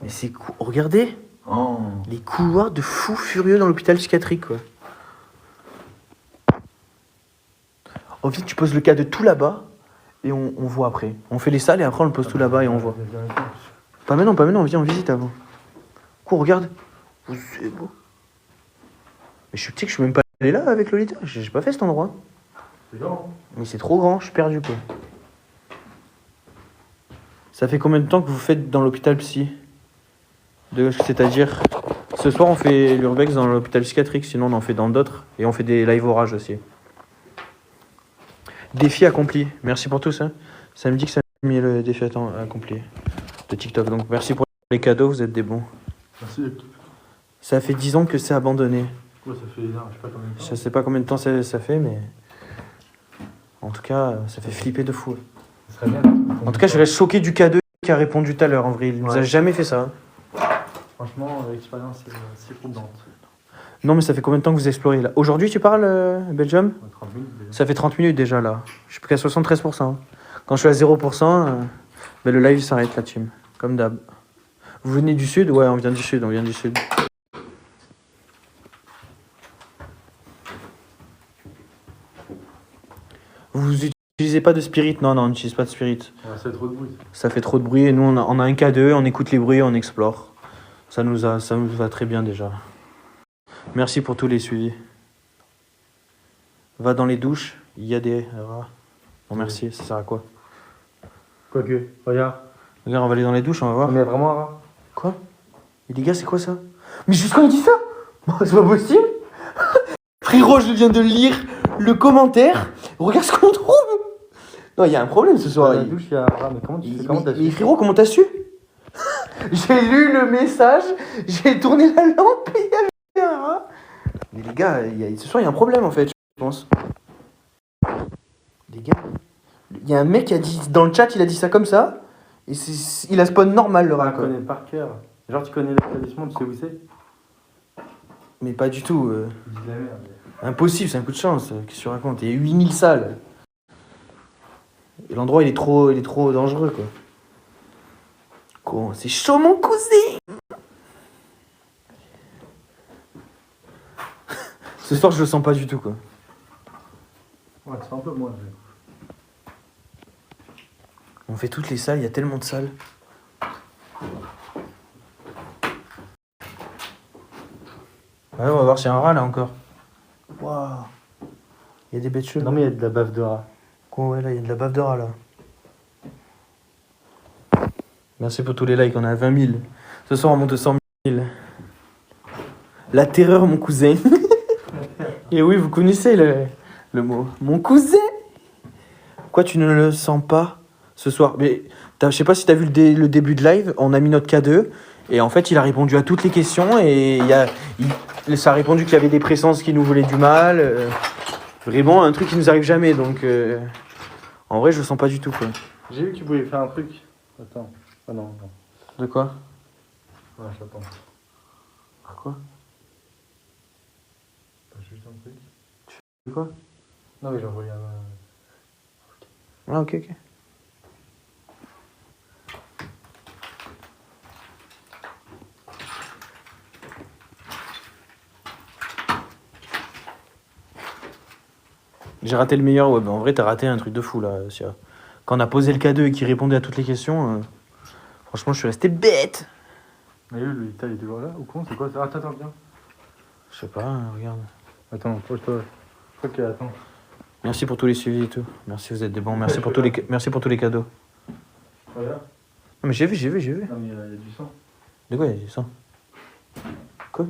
Mais c'est cool. Regardez Oh. les couloirs de fous furieux dans l'hôpital psychiatrique, quoi. En fait, tu poses le cas de tout là-bas et on voit après. On fait les salles et après on le pose tout là-bas et on voit. Pas maintenant, viens, on visite avant. Quoi, regarde. C'est beau. Mais tu sais que je suis même pas allé là avec Lolita. J'ai pas fait cet endroit. C'est grand. Mais c'est trop grand, je suis perdu, quoi. Ça fait combien de temps que vous faites dans l'hôpital psy? C'est-à-dire, ce soir on fait l'urbex dans l'hôpital psychiatrique, sinon on en fait dans d'autres. Et on fait des live orages aussi. Défi accompli. Merci pour tout ça. Ça me dit que ça a mis le défi accompli de TikTok. Donc merci pour les cadeaux, vous êtes des bons. Merci. Ça fait 10 ans que c'est abandonné. Ouais, ça fait, non, je sais pas combien de temps. Je sais pas combien de temps ça fait, mais... En tout cas, ça fait flipper de fou. Ce serait bien. En tout cas, je reste choqué du K2 qui a répondu tout à l'heure. En vrai, il nous a jamais fait ça. Franchement, l'expérience c'est prudente. Non, mais ça fait combien de temps que vous explorez là? Aujourd'hui, tu parles, Belgium? 30 minutes déjà. Ça fait 30 minutes déjà là. Je suis plus qu'à 73%. Quand je suis à 0%, ben, le live s'arrête la team. Comme d'hab. Vous venez du sud? Ouais, on vient du sud. Vous utilisez pas de spirit? Non, on n'utilise pas de spirit. Ouais, c'est trop de bruit. Ça fait trop de bruit et nous on a un K2, on écoute les bruits, on explore. Ça nous va très bien déjà. Merci pour tous les suivis. Va dans les douches, il y a des rats. Bon, merci, ça sert à quoi? Quoique, regarde. Regarde, on va aller dans les douches, on va voir. Mais vraiment un rat. Quoi? Mais les gars, c'est quoi ça? Mais jusqu'à il dit ça? C'est pas possible! Frérot, je viens de lire le commentaire. Regarde ce qu'on trouve! Non, il y a un problème ce soir. Dans la douche, il y a un rat. Mais comment tu fais? Comment t'as Mais su? frérot, comment t'as su? J'ai lu le message, j'ai tourné la lampe et il y avait un rat. Mais les gars, ce soir, il y a un problème en fait, je pense. Les gars, il y a un mec qui a dit dans le chat, il a dit ça comme ça. Et il a spawn normal le rat Tu quoi. connais par cœur. Genre, tu connais l'établissement, tu sais où c'est? Mais pas du tout. Tu dis de la merde. Impossible, c'est un coup de chance. Qu'est-ce que tu racontes? Il y a 8000 salles. Et l'endroit, il est trop dangereux, quoi. Quoi, c'est chaud, mon cousin! Ce soir, je le sens pas du tout, quoi. Ouais, c'est un peu moins. On fait toutes les salles, il y a tellement de salles. Ouais, on va voir s'il y a un rat, là, encore. Waouh! Il y a des bêtes cheveux. Non, mais il y a de la bave de rat. Quoi, ouais, là, il y a de la bave de rat, là. Merci pour tous les likes, on est à 20 000. Ce soir, on monte de 100 000. La terreur, mon cousin. Et oui, vous connaissez le mot. Mon cousin. Pourquoi tu ne le sens pas ce soir? Mais je sais pas si t'as vu le début de live, on a mis notre K2. Et en fait, il a répondu à toutes les questions. Et ça a répondu qu'il y avait des présences qui nous voulaient du mal. Vraiment, un truc qui nous arrive jamais. Donc, en vrai, je le sens pas du tout, quoi. J'ai vu que tu voulais faire un truc. Attends. Ah non, non. De quoi? Ouais, j'attends. Quoi? Juste un truc. De quoi? Non, mais j'ai envoyé un. Ah, ok, ok. J'ai raté le meilleur, ouais, bah en vrai, t'as raté un truc de fou, là, Sia. Quand on a posé le K2 et qu'il répondait à toutes les questions, franchement, je suis resté bête. Mais lui, il est toujours là. Ou con, c'est quoi ça? Attends, viens. Je sais pas, hein, regarde. Attends, pose-toi. Je crois qu'il attend. Merci pour tous les suivis et tout. Merci, vous êtes des bons. Merci pour tous les cadeaux. Regarde. Non, mais j'ai vu. Non, mais il y a du sang. De quoi il y a du sang? Quoi?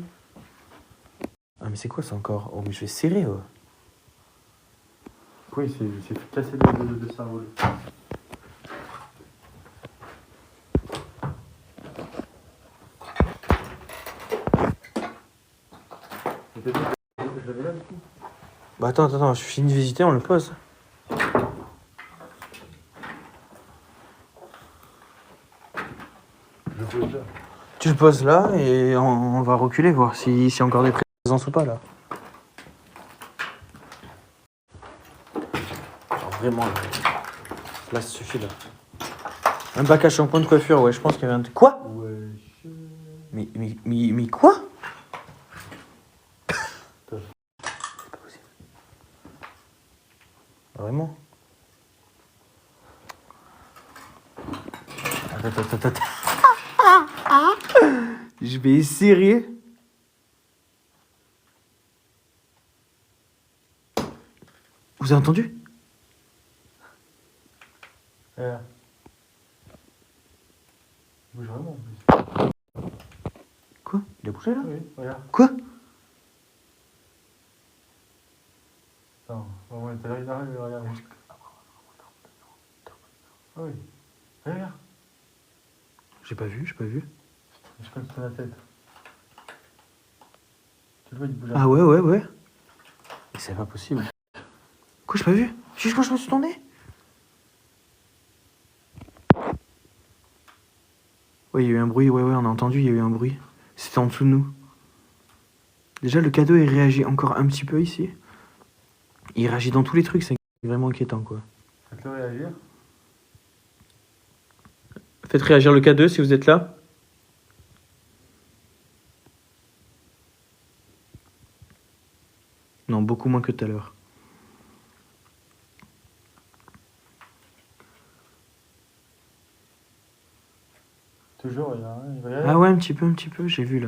Ah, mais c'est quoi ça encore? Oh, mais je vais serrer, ouais. Oui, c'est cassé le cerveau. Je l'avais là, du coup. Bah attends, je finis de visiter, on le pose. Je le pose là. Tu le poses là et on va reculer, voir s'il y a encore des présences ou pas là. Alors, vraiment, là ça suffit là. Un bac à shampoing de coiffure, ouais, je pense qu'il y avait un. Quoi? Ouais. Mais quoi? C'est pas possible. Vraiment? Attends. Je vais essayer. Vous avez entendu? Il bouge vraiment en plus. Quoi? Il a bougé là? Oui, regarde. Quoi? Attends, on est allé là, regarde. Ah oui. Regarde. J'ai pas vu. Je peux te la tête. Tu le vois, il bouge. Ah ouais. Mais c'est pas possible. Quoi, j'ai pas vu? Juste quand je me suis tourné? Ouais, il y a eu un bruit, ouais, on a entendu, il y a eu un bruit. C'était en dessous de nous. Déjà, le cadeau, il réagit encore un petit peu ici. Il réagit dans tous les trucs, c'est vraiment inquiétant, quoi. Faites-le réagir. Faites réagir le K2 si vous êtes là. Non, beaucoup moins que tout à l'heure. Toujours, il y a un. Ah ouais, un petit peu, j'ai vu.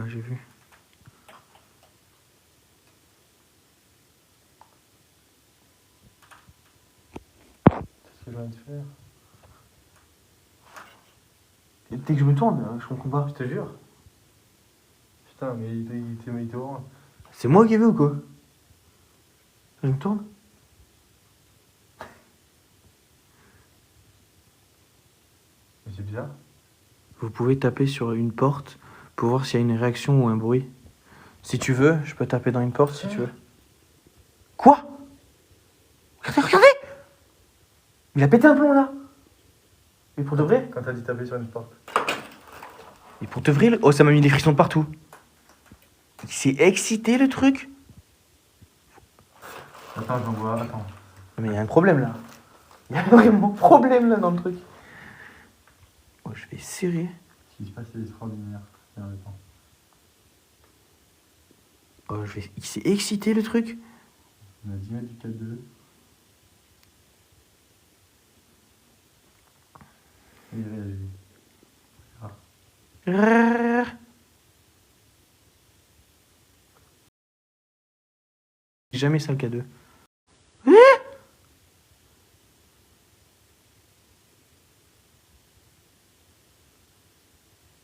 que j'ai envie de faire. Dès que je me tourne, je comprends pas. Je te jure. Putain, mais il te rend. C'est moi qui veux ou quoi? Je me tourne. Mais c'est bizarre. Vous pouvez taper sur une porte pour voir s'il y a une réaction ou un bruit. Si tu veux, je peux taper dans une porte si tu veux. Quoi? Regardez, regardez! Il a pété un plomb là! Mais pour de vrai? Quand t'as dit taper sur une porte. Et pour de vrai? Oh, ça m'a mis des frissons de partout. Il s'est excité le truc? Attends, j'en vois, attends. Mais il y a un problème là. Il y a vraiment un problème là dans le truc. Oh, je vais serrer. Ce qui se passe, c'est extraordinaire. C'est embêtant. Oh, je vais... Il s'est excité le truc? On a 10 mètres du 4-2. Et il réagit. Jamais ça le K2.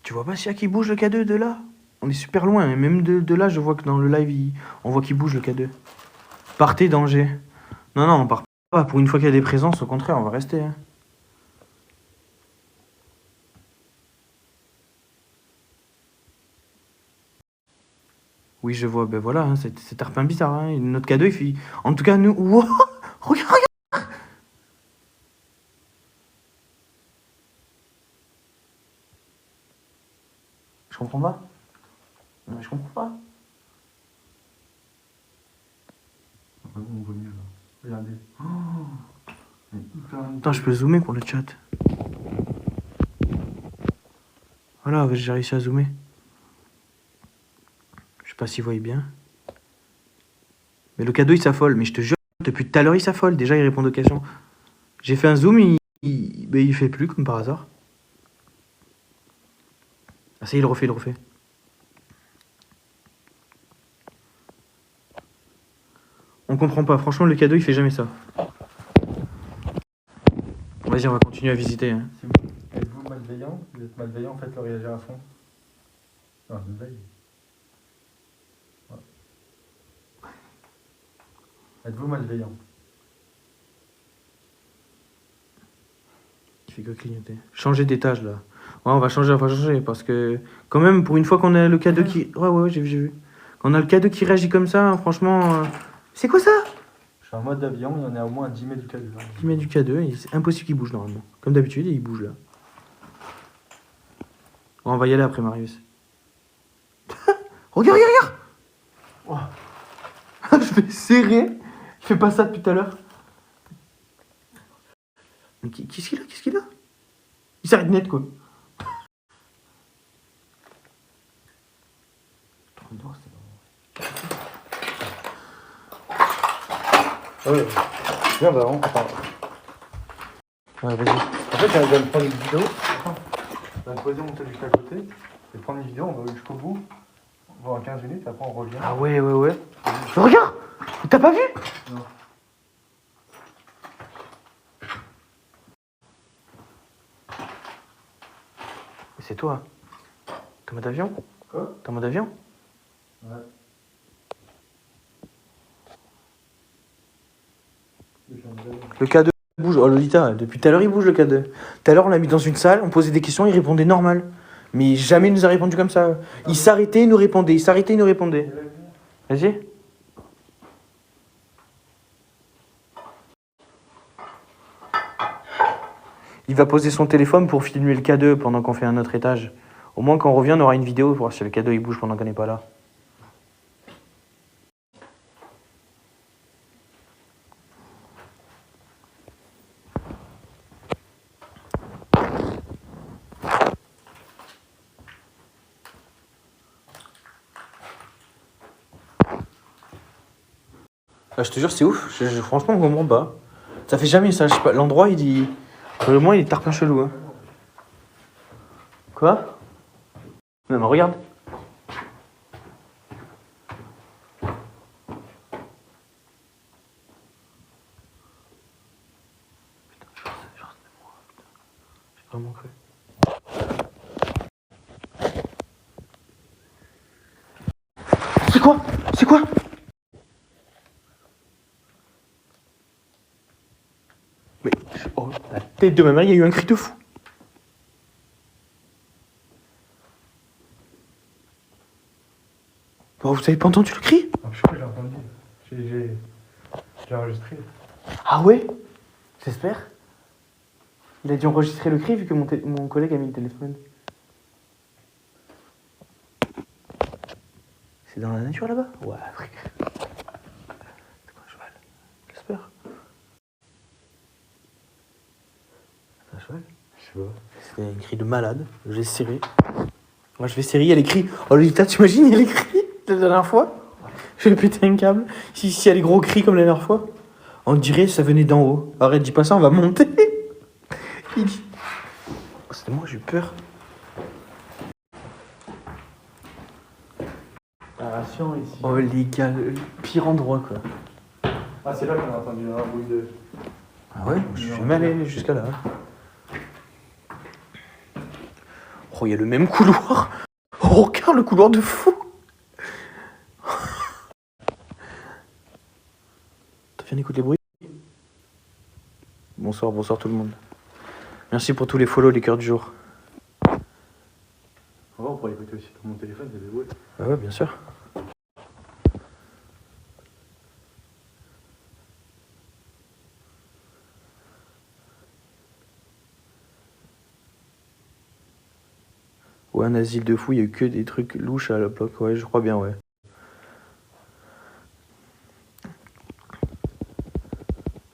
Tu vois pas s'il y a qui bouge le K2 de là? On est super loin, et même de là, je vois que dans le live, on voit qu'il bouge le K2. Partez, danger. Non, non, on part pas. Pour une fois qu'il y a des présences, au contraire, on va rester. Hein. Oui, je vois, ben voilà, hein, c'est tarpin bizarre. Hein. Notre K2, il fait... En tout cas, nous... Wow regarde, regarde. Je comprends pas. Non, mais je comprends pas. On voit mieux là. Regardez. Attends, je peux zoomer pour le chat. Voilà, j'ai réussi à zoomer. Je sais pas s'il voyait bien. Mais le K2, il s'affole. Mais je te jure, depuis tout à l'heure, il s'affole. Déjà, il répond aux questions. J'ai fait un zoom, il fait plus, comme par hasard. Ah, ça y est, il le refait, il le refait. On comprend pas. Franchement, le K2, il fait jamais ça. Vas-y, on va continuer à visiter. Hein. Êtes-vous malveillant? Vous êtes malveillant, faites-le réagir à fond. Non, je me veille. Ouais. Êtes-vous malveillant? Il fait que clignoter. Changer d'étage, là. Ouais, on va changer, parce que... Quand même, pour une fois qu'on a le K2 qui... Ouais, j'ai vu. Quand on a le K2 qui réagit comme ça, hein, franchement... C'est quoi ça? Je suis en mode avion, il y en a au moins 10 mètres du K2. 10 mètres du K2, c'est impossible qu'il bouge normalement. Comme d'habitude, il bouge là. Bon, on va y aller après, Marius. Regarde, regarde, regarde. Oh. Je vais serrer. Il fait pas ça depuis tout à l'heure. Mais qu'est-ce qu'il a? Qu'est-ce qu'il a? Il s'arrête net, quoi. Ouais, viens, bah, attends. Ouais, vas-y. En fait, j'allais me prendre une vidéo. Attends. On va poser mon tel juste à côté. Et prendre une vidéo, on va jusqu'au bout. On va en 15 minutes, après on revient. Ah ouais. Regarde. T'as pas vu? Non. C'est toi. T'es en mode avion? Quoi? T'es en mode avion? Ouais. Le K2 bouge. Oh Lolita, depuis tout à l'heure il bouge le K2. Tout à l'heure on l'a mis dans une salle, on posait des questions, il répondait normal. Mais jamais il nous a répondu comme ça. Il s'arrêtait, il nous répondait. Il s'arrêtait, il nous répondait. Vas-y. Il va poser son téléphone pour filmer le K2 pendant qu'on fait un autre étage. Au moins quand on revient on aura une vidéo pour voir si le K2 il bouge pendant qu'on n'est pas là. Ah, je te jure, c'est ouf. Franchement, on comprend pas. Ça fait jamais ça. Je sais pas. L'endroit, il dit. Vraiment, il est tarpin chelou. Hein. Quoi? Non, mais regarde. Vraiment cru. C'est quoi? C'est quoi? Mais oh, la tête de ma mère, il y a eu un cri de fou. Oh, vous avez pas entendu le cri? Ah, je sais pas, j'ai entendu. J'ai enregistré. Ah ouais? J'espère. Il a dû enregistrer le cri vu que mon collègue a mis le téléphone. C'est dans la nature là-bas? Ouais, frère. C'est quoi un cheval? J'espère. C'est un cheval? Je sais pas. C'est un cri de malade. J'ai serré. Moi je vais serrer, il y a les cris. Oh Lolita, t'imagines, il y a les cris de la dernière fois? Je vais péter un câble. Si il y a les gros cris comme la dernière fois. On dirait que ça venait d'en haut. Arrête, dis pas ça, on va monter. Il dit. Oh, c'était moi, j'ai eu peur. Aération ici. Oh les gars, le pire endroit quoi. Ah, c'est là qu'on a entendu un bruit de. Ah ouais? Je suis jamais allé jusqu'à là. Oh, il y a le même couloir. Oh, regarde le couloir de fou. T'as bien écouté les bruits? Bonsoir, bonsoir tout le monde. Merci pour tous les follow, les cœurs du jour. On va, on pourrait écouter aussi dans mon téléphone, il y a des bruits. Ah ouais, bien sûr. Ouais, un asile de fou, il y a eu que des trucs louches à la bloc. Ouais, je crois bien, ouais.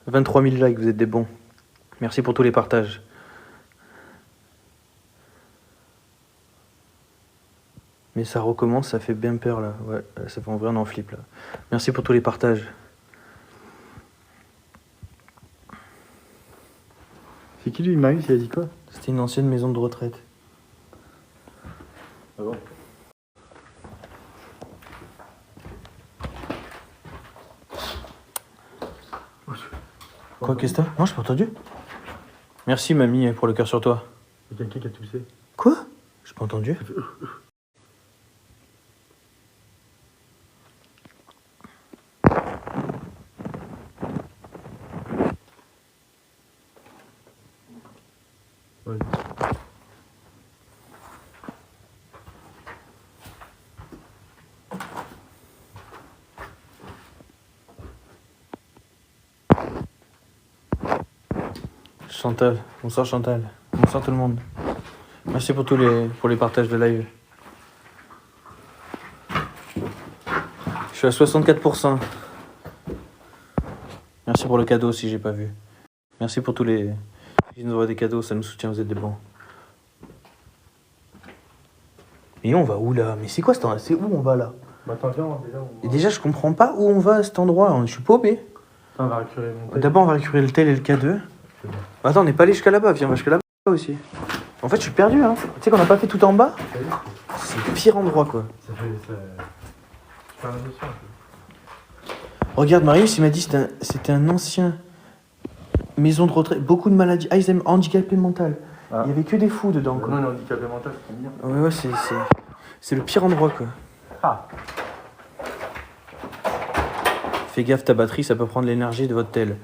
« 23 000 likes, vous êtes des bons. Merci pour tous les partages. Mais ça recommence, ça fait bien peur là. Ouais, ça fait en vrai un en flip là. Merci pour tous les partages. C'est qui lui, Marius, il a dit quoi? C'était une ancienne maison de retraite. Ah bon? Quoi, qu'est-ce que t'as? Non, j'ai pas entendu. Merci mamie pour le cœur sur toi. Il y a quelqu'un qui a toussé. Quoi? J'ai pas entendu. Ouais. Chantal, bonsoir Chantal. Bonsoir tout le monde. Merci pour pour les partages de live. Je suis à 64%. Merci pour le cadeau si j'ai pas vu. Merci pour tous les qui nous envoient des cadeaux, ça nous soutient, vous êtes des bons. Et on va où là? Mais c'est quoi cet endroit? C'est où on va là? Bah attends, viens, déjà. Et déjà je comprends pas où on va à cet endroit, je suis paumé. Attends, on va récupérer mon tel. D'abord on va récupérer le tel et le K2. Bah, attends, on n'est pas allé jusqu'à là-bas, viens, on va jusqu'à là-bas aussi. En fait je suis perdu hein. Tu sais qu'on n'a pas fait tout en bas? C'est le pire endroit quoi. Ça fait. Pas l'impression, un peu. Regarde, Marius, il m'a dit que c'était un ancien maison de retraite, beaucoup de maladies. Ah, ils aiment handicapé mental. Ah. Il y avait que des fous dedans, quoi. Non, on est handicapé mental, c'est bien. Ouais, c'est le pire endroit, quoi. Ah. Fais gaffe, ta batterie, ça peut prendre l'énergie de votre tel.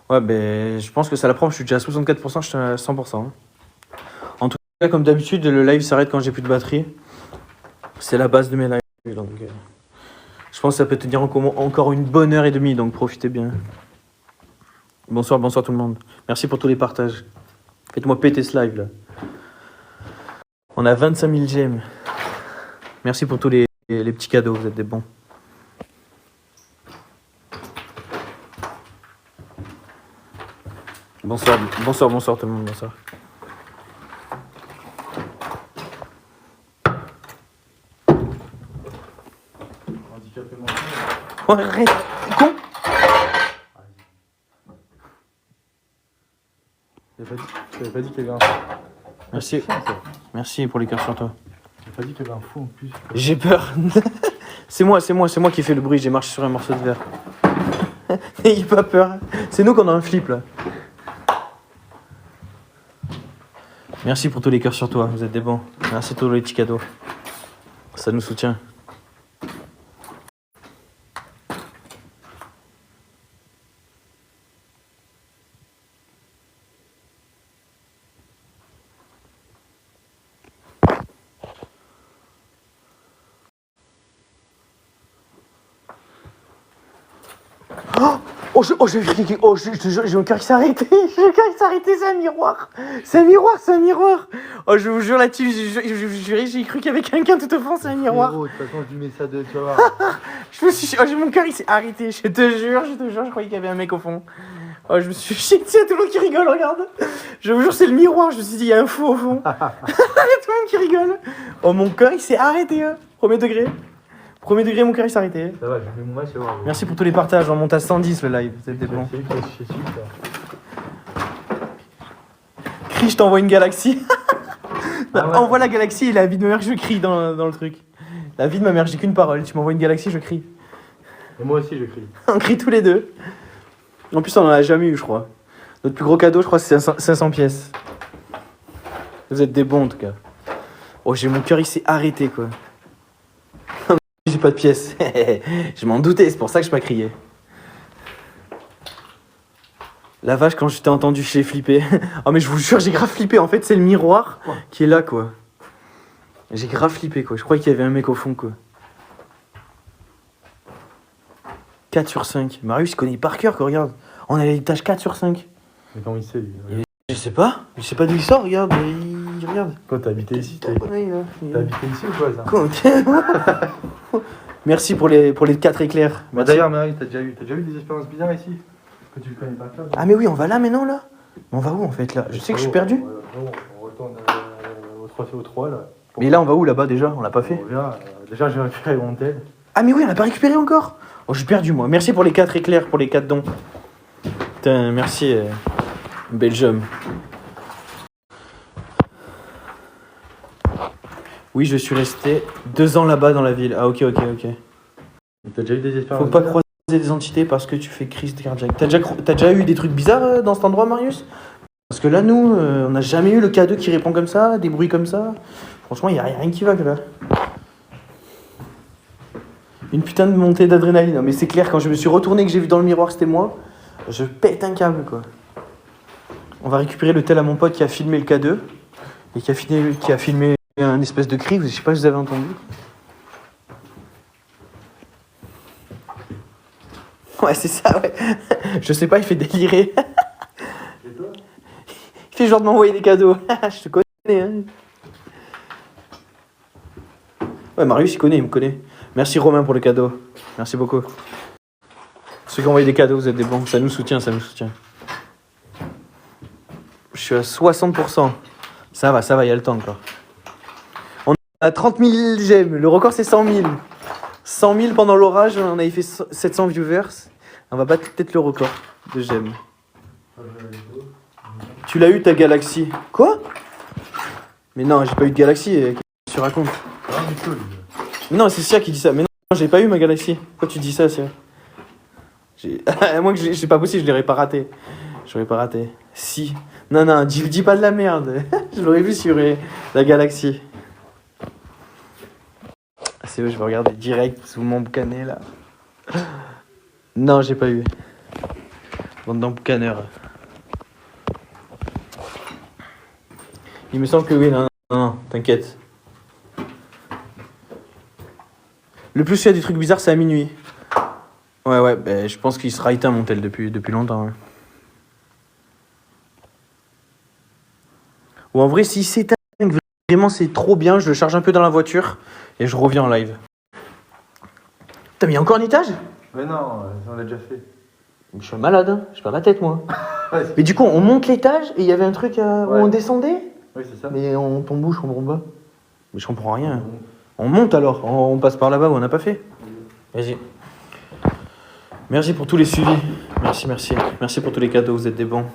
Ouais, ben, je pense que ça la prend. Je suis déjà à 64%, je suis à 100%. Hein. En tout cas, comme d'habitude, le live s'arrête quand j'ai plus de batterie. C'est la base de mes lives, donc... Je pense que ça peut tenir encore une bonne heure et demie, donc profitez bien. Bonsoir, bonsoir tout le monde. Merci pour tous les partages. Faites-moi péter ce live là. On a 25 000 j'aime. Merci pour tous les petits cadeaux, vous êtes des bons. Bonsoir, bonsoir, bonsoir tout le monde, bonsoir. Handicapé mental. Oh, arrête, con. J'avais pas dit qu'il y avait un fou. Merci, Ça. merci pour les cœurs sur toi. J'avais pas dit qu'il y avait un fou en plus. J'ai peur. C'est moi qui fais le bruit, j'ai marché sur un morceau de verre. N'ayez pas peur. C'est nous qu'on a un flip là. Merci pour tous les cœurs sur toi, vous êtes des bons. Merci pour tous les petits cadeaux. Ça nous soutient. J'ai mon cœur qui s'est arrêté. J'ai mon cœur qui s'est arrêté, c'est un miroir. C'est un miroir, c'est un miroir. Oh, je vous jure là-dessus, j'ai cru qu'il y avait quelqu'un tout au fond, c'est un miroir. Frérot, de toute façon, je lui mets ça de. Tu vas voir. Mon cœur il s'est arrêté, je te jure, je croyais qu'il y avait un mec au fond. Oh, je me suis chié dessus, il y a tout le monde qui rigole, regarde. Je vous jure, c'est le miroir, je me suis dit, il y a un fou au fond. Il y a tout le monde qui rigole. Oh, mon cœur il s'est arrêté, hein. Premier degré. Premier degré, mon cœur il s'est arrêté. Ça va, je mets mon match, tu vas voir. Merci pour tous les partages, on monte à 110 le live, vous êtes des bons. C'est lui qui est chez ça. Crie, je t'envoie une galaxie. Ah ouais. Envoie la galaxie et la vie de ma mère, je crie dans le truc. La vie de ma mère, j'ai qu'une parole, tu m'envoies une galaxie, je crie. Et moi aussi, je crie. On crie tous les deux. En plus, on en a jamais eu, je crois. Notre plus gros cadeau, je crois, c'est 500 pièces. Vous êtes des bons, en tout cas. Oh, j'ai mon cœur, il s'est arrêté, quoi. J'ai pas de pièces. Je m'en doutais, c'est pour ça que je pas crié. La vache, quand je t'ai entendu, j'ai flippé. Oh, mais je vous jure, j'ai grave flippé. En fait, c'est le miroir qui est là, quoi. J'ai grave flippé, quoi. Je croyais qu'il y avait un mec au fond, quoi. 4 sur 5. Marius, il connaît par cœur, quoi, regarde. On a l'étage 4 sur 5. Mais comment il sait, lui? Je sais pas d'où il sort, regarde. Il regarde. Quoi, t'as habité ici? T'as Ouais, habité ici ou quoi, ça? Quoi. Merci pour les 4 éclairs. Bah, Merci. d'ailleurs, Marie, t'as déjà eu des expériences bizarres ici? Que tu le connais pas, là? Ah, mais oui, on va là maintenant, là. On va où, en fait, là? Je sais que je suis perdu. On retourne au 3, là. Mais là, on va où, là-bas, déjà? On l'a pas fait. On revient. Déjà, j'ai récupéré mon tel. Ah, mais oui, on l'a pas récupéré encore. Oh, je suis perdu, moi. Merci pour les 4 éclairs, pour les 4 dons. Putain, merci, Belgium. Oui, je suis resté 2 ans là-bas dans la ville. Ah, ok. T'as déjà eu des expériences? Faut pas croiser des entités parce que tu fais crise cardiaque. T'as déjà eu des trucs bizarres dans cet endroit, Marius? Parce que là, nous, on n'a jamais eu le K2 qui répond comme ça, des bruits comme ça. Franchement, il n'y a rien qui va, là. Une putain de montée d'adrénaline. Non, mais c'est clair, quand je me suis retourné, que j'ai vu dans le miroir que c'était moi, je pète un câble, quoi. On va récupérer le tel à mon pote qui a filmé le K2 et qui a filmé un espèce de cri. Je sais pas si vous avez entendu. Ouais, c'est ça, ouais. Je sais pas, il fait délirer. Et toi? Il fait genre de m'envoyer des cadeaux. Je te connais, hein. Ouais, Marius, il me connaît. Merci Romain pour le cadeau. Merci beaucoup. Ceux qui ont envoyé des cadeaux, vous êtes des bons. Ça nous soutient. Je suis à 60%. Ça va, il y a le temps encore. On a 30 000 j'aime. Le record, c'est 100 000. 100 000 pendant l'orage, on avait fait 700 viewers. On va battre peut-être le record de j'aime. Tu l'as eu ta galaxie? Quoi? Mais non, j'ai pas eu de galaxie. Qu'est-ce que tu racontes? Mais non, c'est Sia qui dit ça. Mais non, j'ai pas eu ma galaxie. Pourquoi tu dis ça, Sia? Moi, c'est pas possible, je l'aurais pas raté. J'aurais pas raté. Si. Non, dis pas de la merde. Je l'aurais vu sur la galaxie. C'est vrai, je vais regarder direct sous mon boucanet là. Non, j'ai pas eu. Bande d'emboucaneurs. Il me semble que oui, non, t'inquiète. Le plus il y a des trucs bizarres, c'est à minuit. Ouais, bah, je pense qu'il sera éteint mon tel depuis longtemps. Ouais. Ou en vrai, s'il s'éteint, vraiment c'est trop bien, je le charge un peu dans la voiture et je reviens en live. T'as mis encore un étage? Mais non, on l'a déjà fait. Je suis malade, hein. Je perds la tête moi. Ouais, Mais du coup, on monte l'étage et il y avait un truc où on descendait. Oui, c'est ça. Mais on tombe où, je comprends pas. Mais je comprends rien. On monte alors, on passe par là-bas où on n'a pas fait. Vas-y. Merci pour tous les suivis. Merci. Merci pour tous les cadeaux, vous êtes des bons.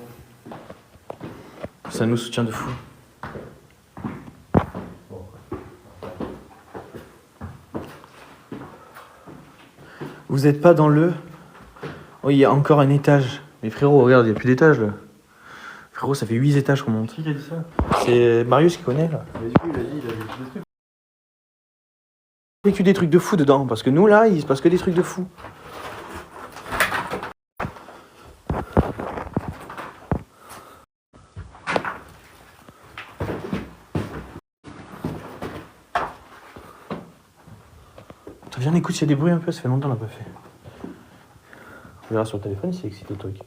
Ça nous soutient de fou. Vous êtes pas dans le... Oh, il y a encore un étage. Mais frérot, regarde, il n'y a plus d'étage là. Frérot, ça fait 8 étages qu'on monte. Qui a dit ça? C'est Marius qui connaît là. Mais du coup, il a dit, il avait des trucs. Il y a que des trucs de fou dedans, parce que nous là, il se passe que des trucs de fou. Attends, viens, écoute, s'il y a des bruits un peu, ça fait longtemps qu'on l'a pas fait. On verra sur le téléphone si c'est excité le truc.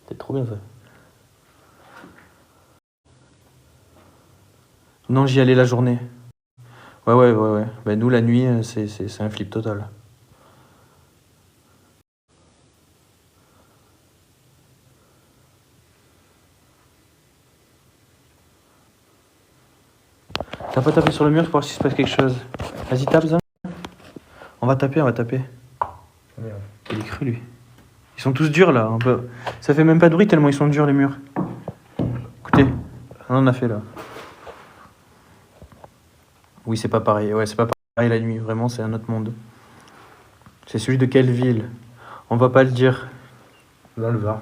C'est trop bien ça. Non, j'y allais la journée. Ouais. Ben nous, la nuit, c'est un flip total. T'as pas tapé sur le mur pour voir s'il se passe quelque chose. Vas-y, tape ça. On va taper. Merde. Il est cru, lui. Ils sont tous durs, là. Un peu. Ça fait même pas de bruit tellement ils sont durs, les murs. Écoutez, on en a fait, là. Oui, c'est pas pareil. Ouais, c'est pas pareil la nuit. Vraiment, c'est un autre monde. C'est celui de quelle ville? On va pas le dire. Dans le Var.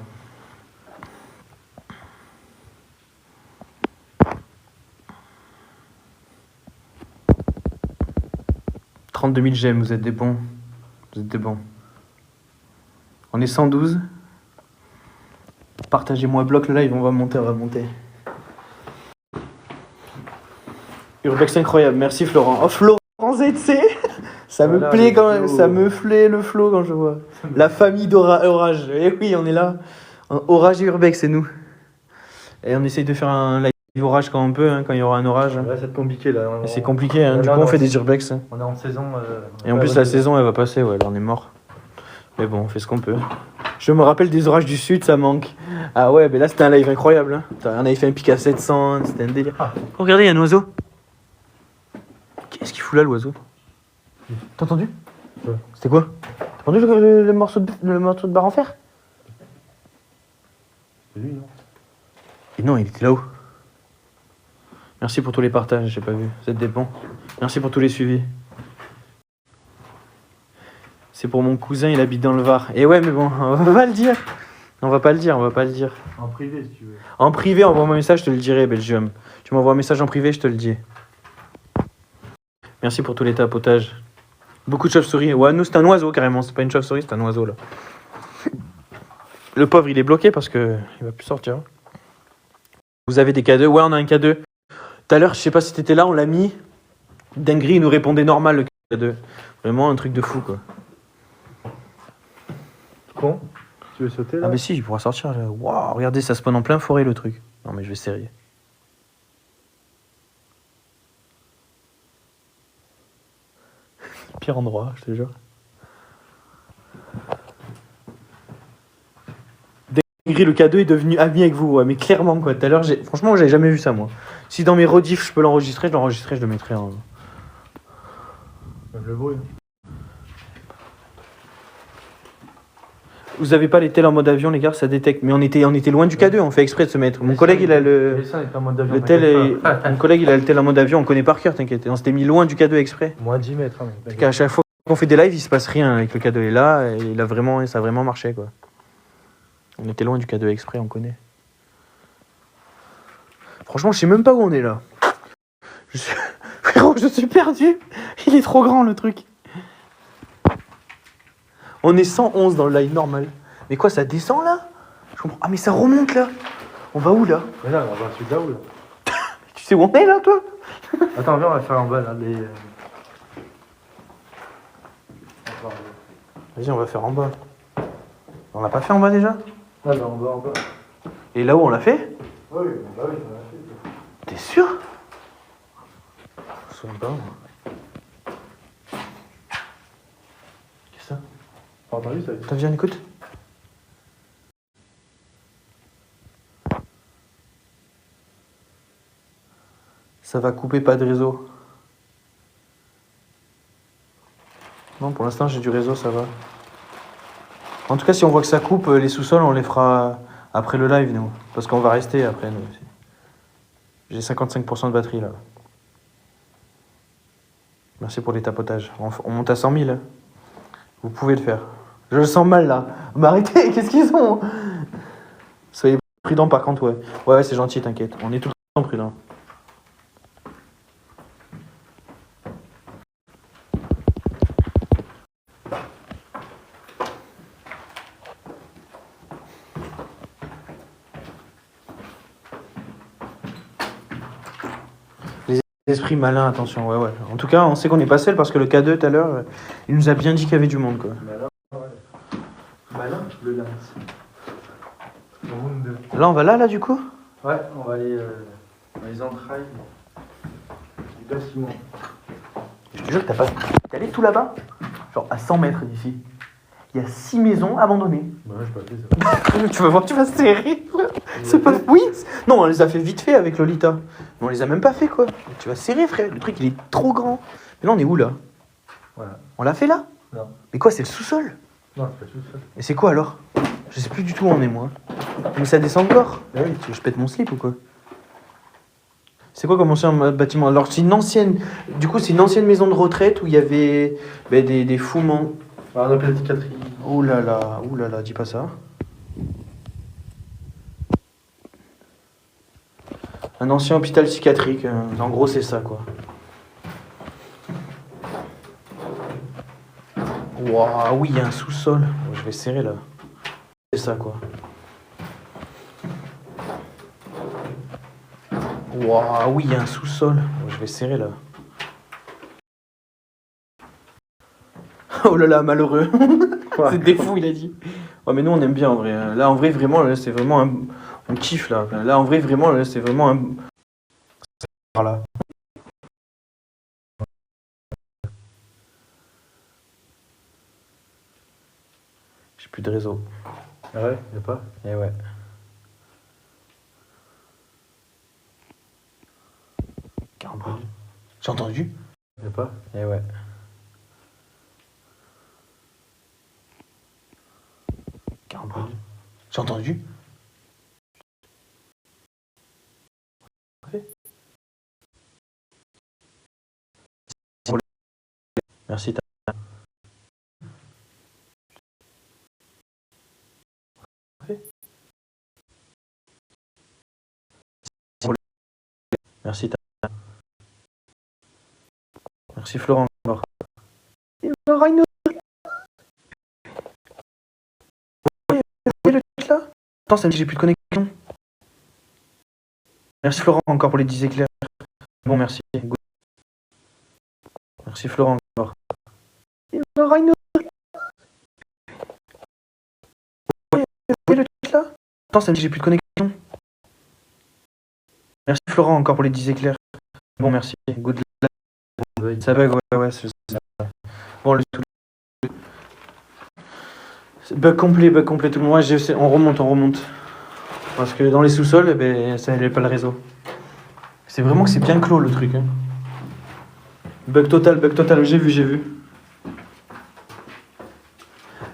« 32 000 j'aime, vous êtes des bons. Vous êtes des bons. On est 112. Partagez-moi, bloc le live, on va monter. Urbex incroyable, merci Florent. Oh Florent ZC, ça me Voilà, plaît le quand même, flow. ça me plaît le flow quand je vois. La famille d'Orage, eh oui on est là. Orage et Urbex c'est nous. Et on essaye de faire un live orage quand on peut, hein, quand il y aura un orage. Ouais, c'est compliqué là. Et c'est compliqué, hein. Là, Du coup on on fait est- des Urbex. Hein. On est en saison. Et en plus la saison elle va passer, ouais, là on est mort. Mais bon, on fait ce qu'on peut. Je me rappelle des orages du sud, ça manque. Ah ouais, mais là c'était un live incroyable. Hein. On avait fait un pic à 700, c'était un délire. Ah. Oh, regardez, il y a un oiseau. Qu'est-ce qu'il fout là, l'oiseau? T'as entendu? Ouais. C'était quoi? T'as entendu le morceau de barre en fer? C'est lui, non? Et non, il était là-haut. Merci pour tous les partages, j'ai pas vu. Vous êtes des bons. Merci pour tous les suivis. C'est pour mon cousin, il habite dans le Var. Et ouais, mais bon, on va pas le dire. On va pas le dire. En privé, si tu veux. En privé, envoie-moi un message, je te le dirai, Belgium. Tu m'envoies un message en privé, je te le dis. Merci pour tous les tapotages. Beaucoup de chauves-souris. Ouais, nous, c'est un oiseau, carrément. C'est pas une chauve-souris, c'est un oiseau, là. Le pauvre, il est bloqué parce que il va plus sortir. Vous avez des K2? Ouais, on a un K2. Tout à l'heure, je sais pas si t'étais là, on l'a mis. Dinguerie, il nous répondait normal, le K2. Vraiment un truc de fou, quoi. Con. Tu veux sauter là? Ah, mais si, il pourra sortir, là. Waouh, regardez, ça spawn en plein forêt, le truc. Non, mais je vais serrer. Pire endroit, je te jure. Dinguerie, le K2 est devenu ami avec vous, ouais, mais clairement, quoi. Tout à l'heure, franchement, j'avais jamais vu ça, moi. Si dans mes rediffs, je peux l'enregistrer, je le mettrai en... Même le bruit. Vous avez pas les tels en mode avion, les gars, ça détecte. Mais on était loin du K2, on fait exprès de se mettre. Mon collègue, il a le tel mon collègue, il a le tel en mode avion, on connaît par cœur, t'inquiète. On s'était mis loin du K2 exprès. Moins 10 mètres. Hein, Parce qu'à chaque fois qu'on fait des lives, il se passe rien avec le K2. Et là, ça a vraiment marché, quoi. On était loin du K2 exprès, on connaît. Franchement, je sais même pas où on est là. Frérot, je suis perdu. Il est trop grand, le truc. On est 111 dans le live normal. Mais quoi, ça descend là? Je comprends. Ah, mais ça remonte là. On va où là? Mais là, on va celui de là où là? Tu sais où on est là, toi? Attends, viens, on va faire en bas là. Vas-y, on va faire en bas. On l'a pas fait en bas déjà? Ah, bah, en bas. Et là-haut, on l'a fait? Oui, bah oui, on l'a fait. T'es sûr? Je sais pas. Qu'est-ce que ça? Pas entendu ça? T'as vu, écoute? Ça va couper, pas de réseau. Non, pour l'instant, j'ai du réseau, ça va. En tout cas, si on voit que ça coupe, les sous-sols, on les fera après le live, nous. Parce qu'on va rester après, nous aussi. J'ai 55% de batterie, là. Merci pour les tapotages. On monte à 100 000. Hein. Vous pouvez le faire. Je le sens mal, là. Mais arrêtez, qu'est-ce qu'ils ont? Soyez prudents, par contre, ouais. Ouais, c'est gentil, t'inquiète. On est tout prudent. Les esprits malins, attention, ouais. En tout cas, on sait qu'on n'est pas seul parce que le K2 tout à l'heure, il nous a bien dit qu'il y avait du monde, quoi. Malin, le lynx. Round 2. Là, on va là, du coup? Ouais, on va aller dans les entrailles du bâtiment. Je te jure que t'es allé tout là-bas? Genre à 100 mètres d'ici. Il y a 6 maisons abandonnées. Bah ouais, je peux appeler ça. Tu vas voir, tu vas serrer. C'est pas... Oui. Non, on les a fait vite fait avec Lolita. Mais on les a même pas fait, quoi. Tu vas serrer, frère. Le truc, il est trop grand. Mais là, on est où, là? Voilà. On l'a fait, là? Non. Mais quoi, c'est le sous-sol? Non, c'est pas tout ça. Et c'est quoi, alors? Je sais plus du tout où on est, moi. Mais ça descend encore? Ah oui. Tu veux que je pète mon slip ou quoi? C'est quoi comme ancien bâtiment? Alors, c'est une ancienne... Du coup, c'est une ancienne maison de retraite où il y avait des fumants. Alors, on appelle la psychiatrie. Oh là là, dis pas ça. Un ancien hôpital psychiatrique, en gros c'est ça quoi. Waouh, oui, il y a un sous-sol. Je vais serrer là. C'est ça quoi. Waouh, oui, il y a un sous-sol. Je vais serrer là. Oh là là, malheureux. C'est des fous, il a dit. Ouais, mais nous on aime bien en vrai. Là en vrai, vraiment, là, c'est vraiment un. On kiffe là. Là en vrai, vraiment, là, c'est vraiment un. Voilà. J'ai plus de réseau. Ah ouais, y'a pas? Eh ouais. Caramba. J'ai entendu? Y'a pas? Eh ouais. Caramba. J'ai entendu? Merci. Merci. Merci Florent. Il y aura une autre. Vous voyez le truc là? Attends, ça me dit j'ai plus de connexion. Merci Florent encore pour les 10 éclairs. Bon, merci. Good. Merci Florent encore. Il y aura une autre. Vous voyez le truc là? Attends, ça me dit j'ai plus de connexion. Merci Florent encore pour les 10 éclairs. Bon, merci. Good. Ça bug, ouais, c'est ça. Bon, bug complet tout le monde. Ouais, on remonte. Parce que dans les sous-sols, eh ben, ça n'avait pas le réseau. C'est vraiment que c'est bien clos le truc. Hein. Bug total, j'ai vu.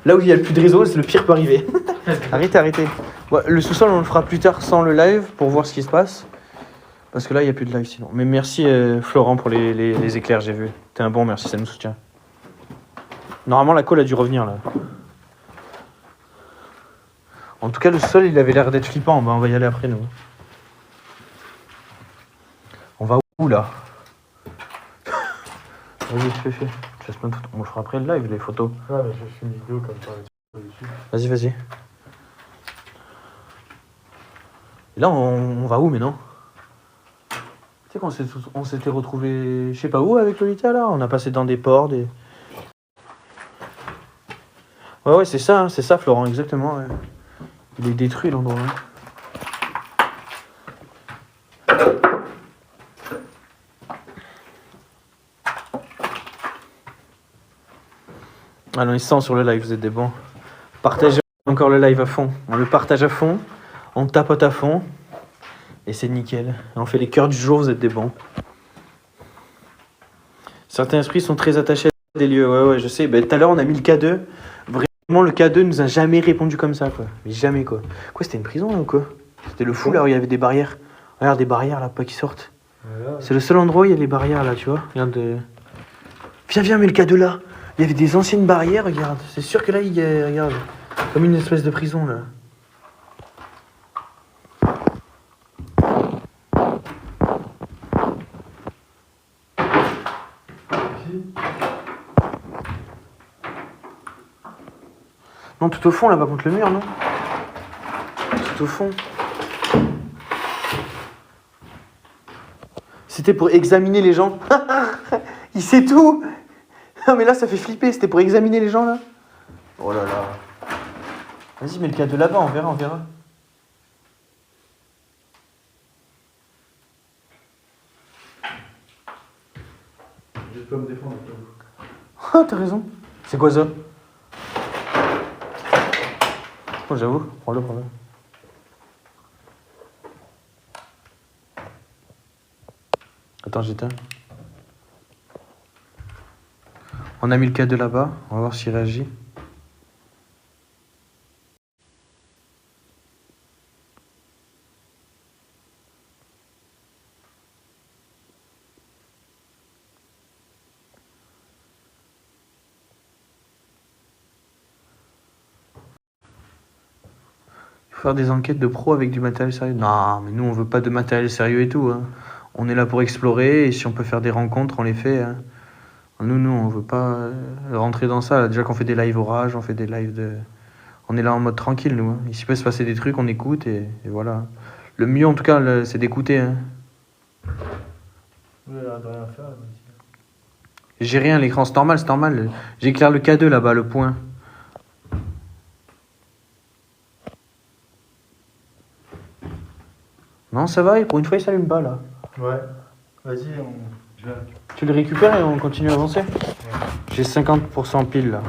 Là où il y a le plus de réseau, c'est le pire peut arriver. Arrêtez. Ouais, le sous-sol, on le fera plus tard sans le live pour voir ce qui se passe. Parce que là, il n'y a plus de live sinon. Mais merci Florent pour les éclairs, j'ai vu. T'es un bon, merci, ça nous soutient. Normalement, la colle a dû revenir là. En tout cas, le sol, il avait l'air d'être flippant. Bah, on va y aller après, nous. On va où là? Vas-y, fais. On le fera après le live, les photos. Ouais, mais je fais une vidéo comme ça. Vas-y. Et là, on va où maintenant? Tu sais qu'on s'était retrouvés, je sais pas où, avec Lolita, là. On a passé dans des ports, des... Ouais, c'est ça, Florent, exactement. Ouais. Il est détruit, l'endroit. Hein. Ah non, il sent sur le live, vous êtes des bons. Partagez encore le live à fond. On le partage à fond, on tapote à fond. Et c'est nickel. On fait les cœurs du jour, vous êtes des bons. Certains esprits sont très attachés à des lieux. Ouais, je sais. Ben, tout à l'heure, on a mis le K2. Vraiment, le K2 nous a jamais répondu comme ça, quoi. Mais jamais, quoi. Quoi, c'était une prison, là, ou quoi? C'était le fou, là, où il y avait des barrières. Regarde, des barrières, là, pas qui sortent. Voilà. C'est le seul endroit où il y a les barrières, là, tu vois. Regarde. Viens, mets le K2 là. Il y avait des anciennes barrières, regarde. C'est sûr que là, il y a... Regarde. Comme une espèce de prison, là. Non, tout au fond, là-bas, contre le mur, non? Tout au fond. C'était pour examiner les gens. Il sait tout. Non, mais là, ça fait flipper. C'était pour examiner les gens, là. Oh là là. Vas-y, mets le cadeau là-bas, on verra, on verra. Je peux me défendre. Ah, t'as raison. C'est quoi ça? Oh, j'avoue. Prends-le, prends-le. Attends, j'éteins. On a mis le cadeau là-bas. On va voir s'il réagit. Faire des enquêtes de pro avec du matériel sérieux. Non, mais nous, on veut pas de matériel sérieux et tout. Hein. On est là pour explorer et si on peut faire des rencontres, on les fait. Hein. Nous, on veut pas rentrer dans ça. Là. Déjà qu'on fait des lives orage, on fait des lives de... On est là en mode tranquille, nous. Hein. Ici peut se passer des trucs, on écoute et voilà. Le mieux, en tout cas, c'est d'écouter. Hein. Oui, de rien faire. J'ai rien à l'écran, c'est normal, c'est normal. J'éclaire le K2 là-bas, le point. Non, ça va, pour une fois, il s'allume pas, là. Ouais. Vas-y, Tu le récupères et on continue à avancer. J'ai 50% pile, là.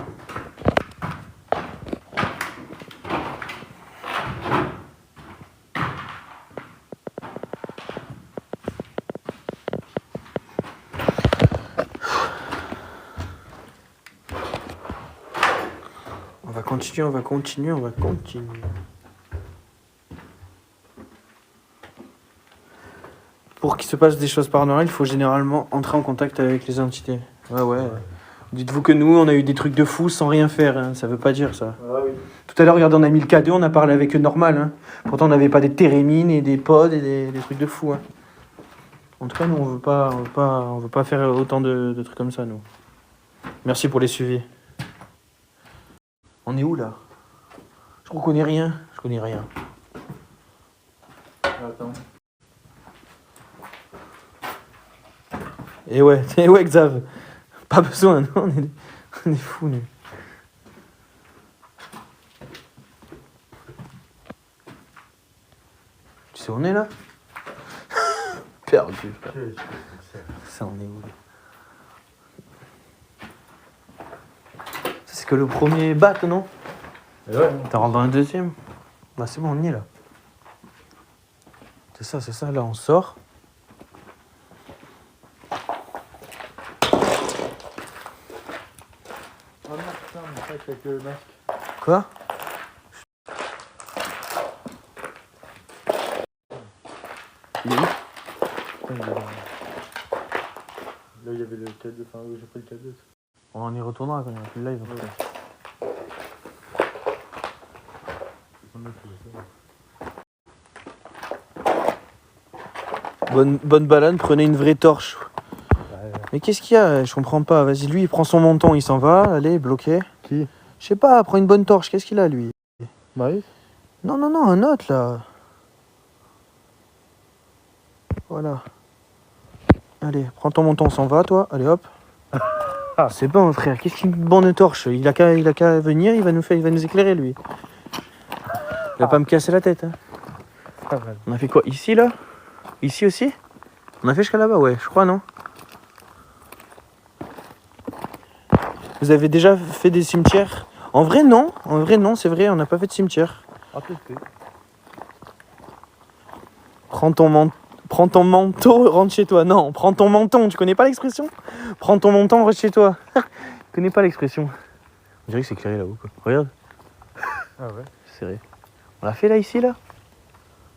On va continuer. Pour qu'il se passe des choses paranormales, il faut généralement entrer en contact avec les entités. Ouais. Dites-vous que nous, on a eu des trucs de fous sans rien faire, hein. Ça veut pas dire ça. Ah oui. Tout à l'heure, regarde, on a mis le K2, on a parlé avec eux normal. Hein. Pourtant, on n'avait pas des térémines et des pods et des trucs de fous. Hein. En tout cas, nous, on veut pas faire autant de trucs comme ça, nous. Merci pour les suivis. On est où, là? Je reconnais rien. Je connais rien. Attends. Et ouais, Xav. Pas besoin, non, on est fous, nous. Tu sais où on est, là? Perdu, frère. Ça, on est où, là? Ça, c'est que le premier bat, non? Ouais. T'en rentres dans le deuxième? Bah, c'est bon, on y est, là. C'est ça, là, on sort. Oh non, putain, mais pas avec le masque. Quoi? Il est où? Là, il y avait le cadeau, enfin, j'ai pris le cadeau. On en y retournera quand il n'y aura plus de live. Bonne balade, prenez une vraie torche. Mais qu'est-ce qu'il y a? Je comprends pas. Vas-y, lui, il prend son menton, il s'en va. Allez, bloqué. Qui? Je sais pas, prends une bonne torche. Qu'est-ce qu'il a, lui? Maïs? Non, un autre, là. Voilà. Allez, prends ton menton, on s'en va, toi. Allez, hop. Ah, c'est bon, frère. Qu'est-ce qu'il me bonne torche? Il a qu'à venir, il va nous éclairer, lui. Il va pas me casser la tête. Hein. On a fait quoi? Ici, là? Ici aussi? On a fait jusqu'à là-bas, ouais, je crois, non? Vous avez déjà fait des cimetières? En vrai, non, c'est vrai, on n'a pas fait de cimetière. Ah, peut-être. Prends ton manteau, rentre chez toi. Non, prends ton menton, tu connais pas l'expression? Prends ton menton, rentre chez toi. Tu connais pas l'expression. On dirait que c'est éclairé là-haut, quoi. Regarde. Ah ouais. C'est vrai. On l'a fait là, ici, là?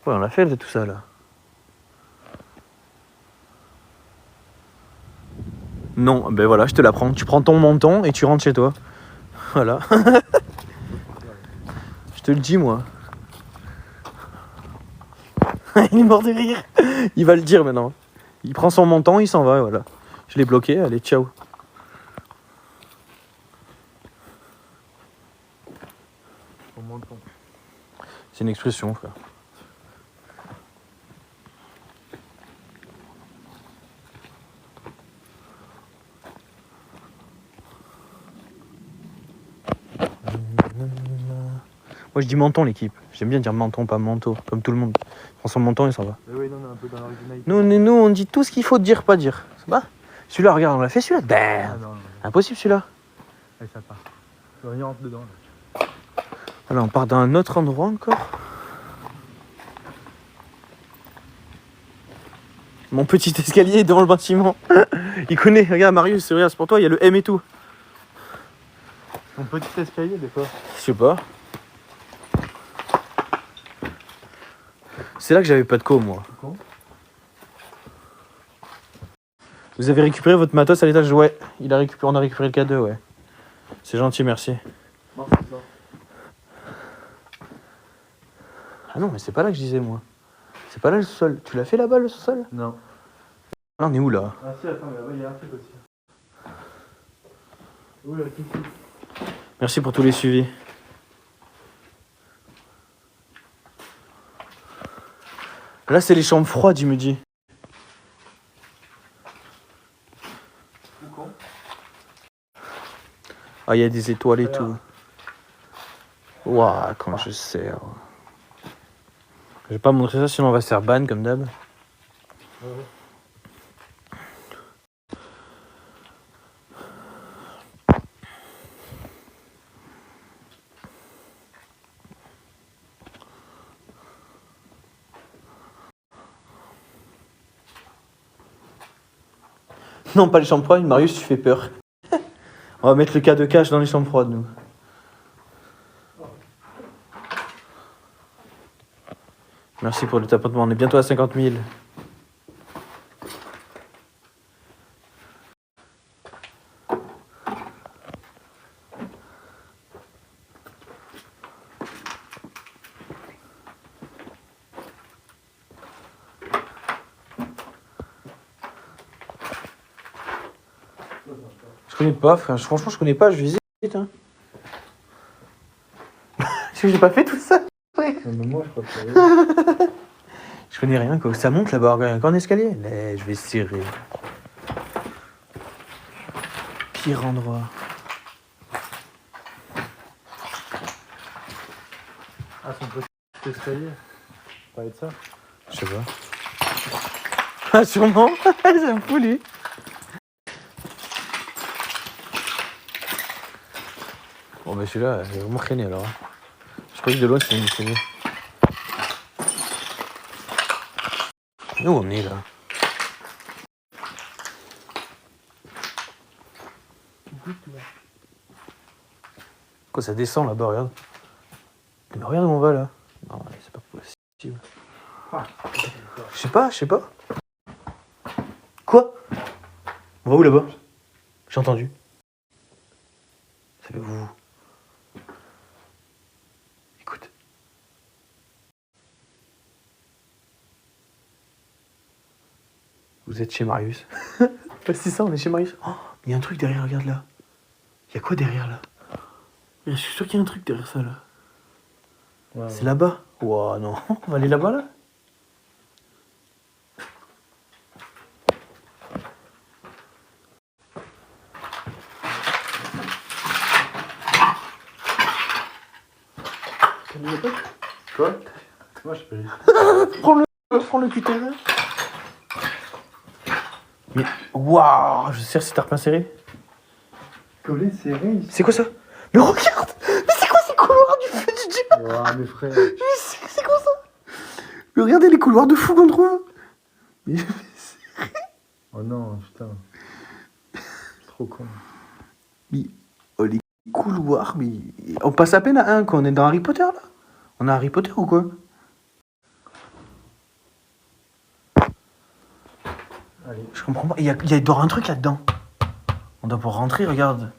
Ouais, on l'a fait, tout ça, là. Non, ben voilà, je te la prends. Tu prends ton menton et tu rentres chez toi. Voilà. Je te le dis, moi. Il est mort de rire. Il va le dire maintenant. Il prend son menton, il s'en va, et voilà. Je l'ai bloqué, allez, ciao. menton. C'est une expression, frère. Moi je dis menton l'équipe. J'aime bien dire menton, pas manteau, comme tout le monde. Prends son menton et ça va. Mais oui, non, on est un peu dans l'originalité. Nous, on dit tout ce qu'il faut dire, pas dire. Ça va? Celui-là, regarde, on l'a fait celui-là. Ah Ben, non, non. impossible celui-là. Allez, ça part. On y rentre dedans. Là. Voilà, on part d'un autre endroit encore. Mon petit escalier est devant le bâtiment. Il connaît, regarde Marius, regarde, c'est pour toi, il y a le M et tout. Mon petit escalier, des fois. Je sais pas. C'est là que j'avais pas de co, moi. Con. Vous avez récupéré votre matos à l'étage? Ouais, on a récupéré le K2, ouais. C'est gentil, merci. Non, c'est ça. Ah non, mais c'est pas là que je disais, moi. C'est pas là le sol. Tu l'as fait là-bas, le sol? Non. Là, on est où, là? Ah si, attends, mais là-bas, il y a un truc aussi. Oui, là, tout de suite. Merci pour tous les suivis. Là, c'est les chambres froides, il me dit. Où con? Ah, il y a des étoiles et Regarde. tout. Ouah, quand je sers. Je vais pas montrer ça, sinon on va se faire ban comme d'hab. Ouais. Non, pas les chambres froides, Marius, tu fais peur. On va mettre le cas de cache dans les chambres froides, nous. Merci pour le tapotement, on est bientôt à 50 000. Je connais pas, frère. Franchement, je connais pas, je visite. Hein. Parce que j'ai pas fait tout ça. Non, mais moi, je crois que Je connais rien, quoi. Ça monte là-bas, regarde, encore un escalier. Mais je vais serrer. Pire endroit. Ah, son petit escalier. On parlait de ça. Je sais pas. Ah, sûrement. Ça me fout, lui. Bon, bah celui-là, j'ai vraiment traîné alors. Je croyais que de loin, c'était une escalier. Où on est là? Quoi, ça descend là-bas, regarde. Mais regarde où on va là. Non, c'est pas possible. Je sais pas. Quoi? On va où là-bas? J'ai entendu. Ça fait vous. Écoute. Vous êtes chez Marius. Bah, c'est ça, on est chez Marius. Oh, il y a un truc derrière, regarde là. Il y a quoi derrière là? Je suis sûr qu'il y a un truc derrière ça là. Ouais, C'est là-bas. Ouah, non. On va aller là-bas là? Quoi? Moi, je peux. Prends le cutter là. Mais waouh, je serre si t'as repin serré. Collé, serré ici. C'est quoi ça? Mais regarde! Mais c'est quoi ces couloirs du feu du dieu? Ouah, mes frères. Mais c'est quoi ça? Mais regardez les couloirs de fou qu'on trouve! Mais Oh non, putain. C'est trop con. oh, les couloirs, mais on passe à peine à un quand on est dans Harry Potter là? On a Harry Potter ou quoi? Allez. Je comprends pas. Il doit y avoir un truc là-dedans. On doit pouvoir rentrer, regarde.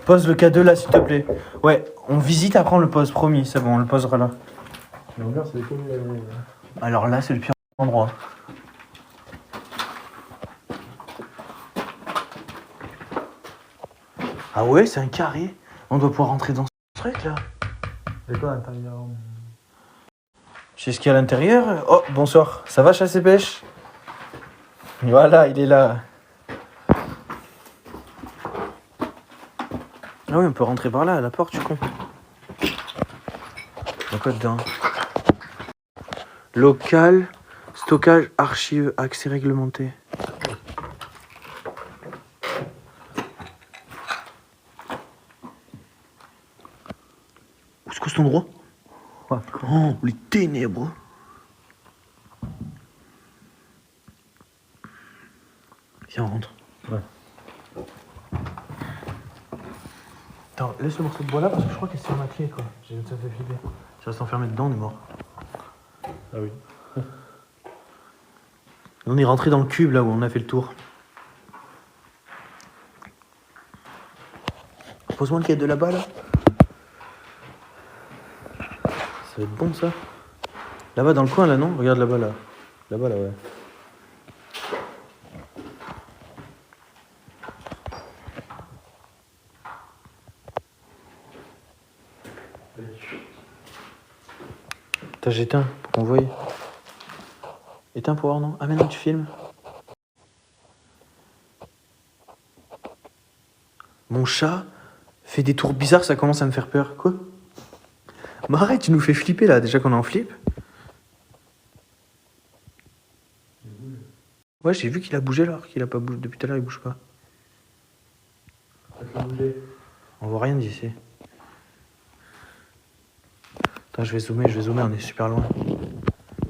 Pose le K2 là, s'il te plaît. Ouais, on visite, après on le pose, promis. C'est bon, on le posera là. L'ambiance, c'est cool. Alors là, c'est le pire endroit. Ah ouais, c'est un carré. On doit pouvoir rentrer dans ce truc là. De quoi à l'intérieur? Tu sais ce qu'il y a à l'intérieur? Oh, bonsoir. Ça va, chasse et pêche? Voilà, il est là. Ah oui, on peut rentrer par là, à la porte, tu con. Il y a quoi dedans? Local, stockage, archives, accès réglementé. Où est-ce que cet endroit? Ouais. Oh, les ténèbres. Viens, on rentre. Ouais. Attends, laisse le morceau de bois là parce que je crois qu'elle est sur ma clé quoi. Ça fait flipper. Si on reste enfermé dedans, on est mort. Ah oui. On est rentré dans le cube là où on a fait le tour. Pose-moi le quai de là-bas là. Ça va être bon ça. Là-bas dans le coin là non? Regarde là-bas là. Là-bas là ouais. T'as j'éteins pour qu'on voie. Éteins pour voir non? Ah maintenant tu filmes. Mon chat fait des tours bizarres, ça commence à me faire peur. Quoi? Mais arrête, tu nous fais flipper là, déjà qu'on est en flip. Ouais, j'ai vu qu'il a bougé alors qu'il a pas bougé. Depuis tout à l'heure, il bouge pas. On voit rien d'ici. Attends, je vais zoomer, on est super loin.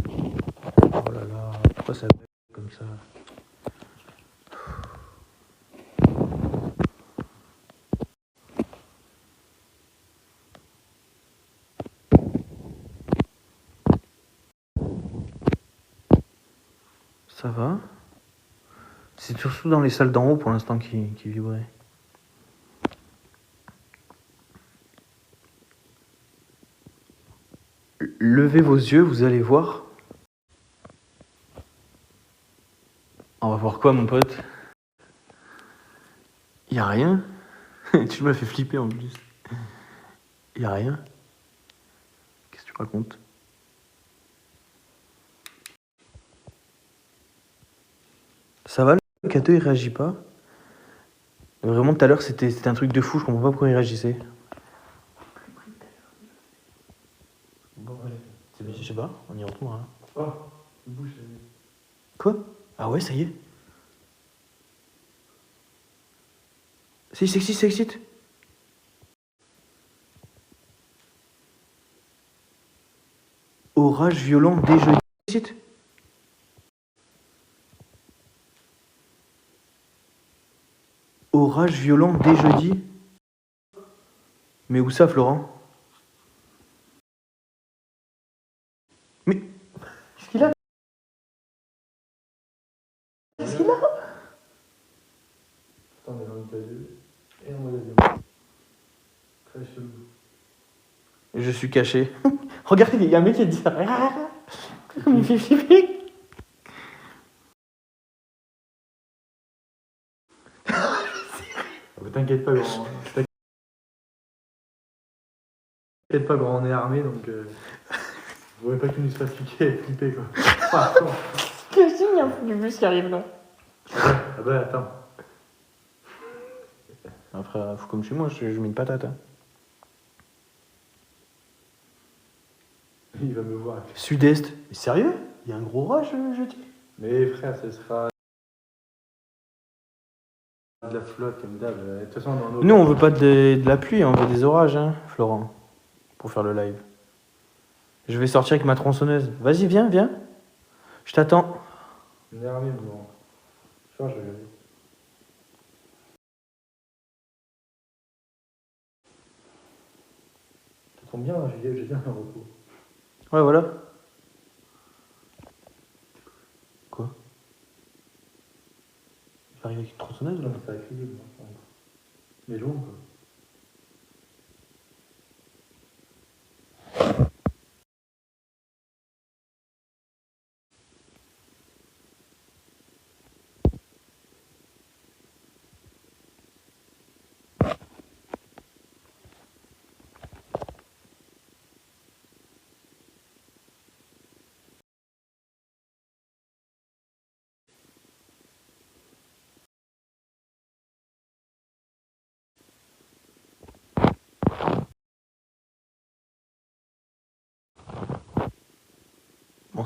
Oh là là, pourquoi ça bug comme ça? Ça va? C'est surtout dans les salles d'en haut pour l'instant qui vibrait. Levez vos yeux, vous allez voir. On va voir quoi, mon pote? Y a rien. Tu m'as fait flipper en plus. Y a rien. Qu'est-ce que tu racontes? Ça va, le Cato il réagit pas? Vraiment tout à l'heure c'était un truc de fou, je comprends pas pourquoi il réagissait. Je sais pas, on y retourne hein. Oh, il bouge. Quoi? Ah ouais, ça y est. Si, ça excite, ça excite. Orage violent dès jeudi. Ça excite. Orage violent dès jeudi. Mais où ça, Florent? Mais qu'est-ce qu'il a? Qu'est-ce qu'il a? Attends, on est dans le cas 2 et on va la très chelou. Je suis caché. Regardez, il y a un mec qui dit ça. Il me fait flipper. T'inquiète pas, grand. T'inquiète pas, grand, on est armé donc. Vous voulez pas qu'il nous se fasse flipper quoi. Ah, attends. Qu'est-ce qu'il y a un fou du bus qui arrive là? Ah bah attends. Après, faut comme chez moi, je mets une patate. Hein. Il va me voir. Sud-est. Mais sérieux? Il y a un gros orage jeudi? Mais frère, ce sera de la flotte comme d'hab. De toute façon, dans nos... Nous, on veut pas de la pluie, on veut des orages, hein, Florent, pour faire le live. Je vais sortir avec ma tronçonneuse. Vas-y, viens. Je t'attends. On est armé, bon. Je pense que je vais y aller. Ça tombe bien, j'ai bien un repos. Ouais, voilà. Quoi? Il arrive avec une tronçonneuse, là? Non, ça a crié, moi. Mais loin, quoi.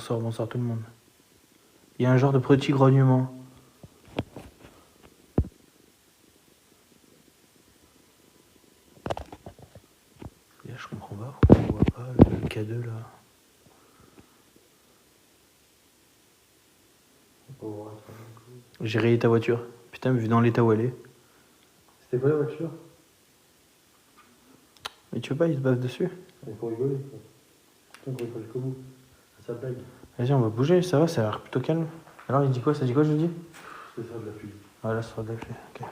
bonsoir tout le monde. Il y a un genre de petit grognement. Et là, je comprends pas pourquoi on voit pas le K2 là. J'ai rayé ta voiture. Putain, vu dans l'état où elle est. C'était quoi la voiture? Mais tu veux pas, il se bave dessus. Il faut rigoler quoi. Putain, qu'on rigole jusqu'au bout. Ça blague. Vas-y, on va bouger, ça va, ça a l'air plutôt calme. Alors, il dit quoi? Ça dit quoi, je dis? C'est ça de la pluie. Ah, là, ça sera de la pluie, ok.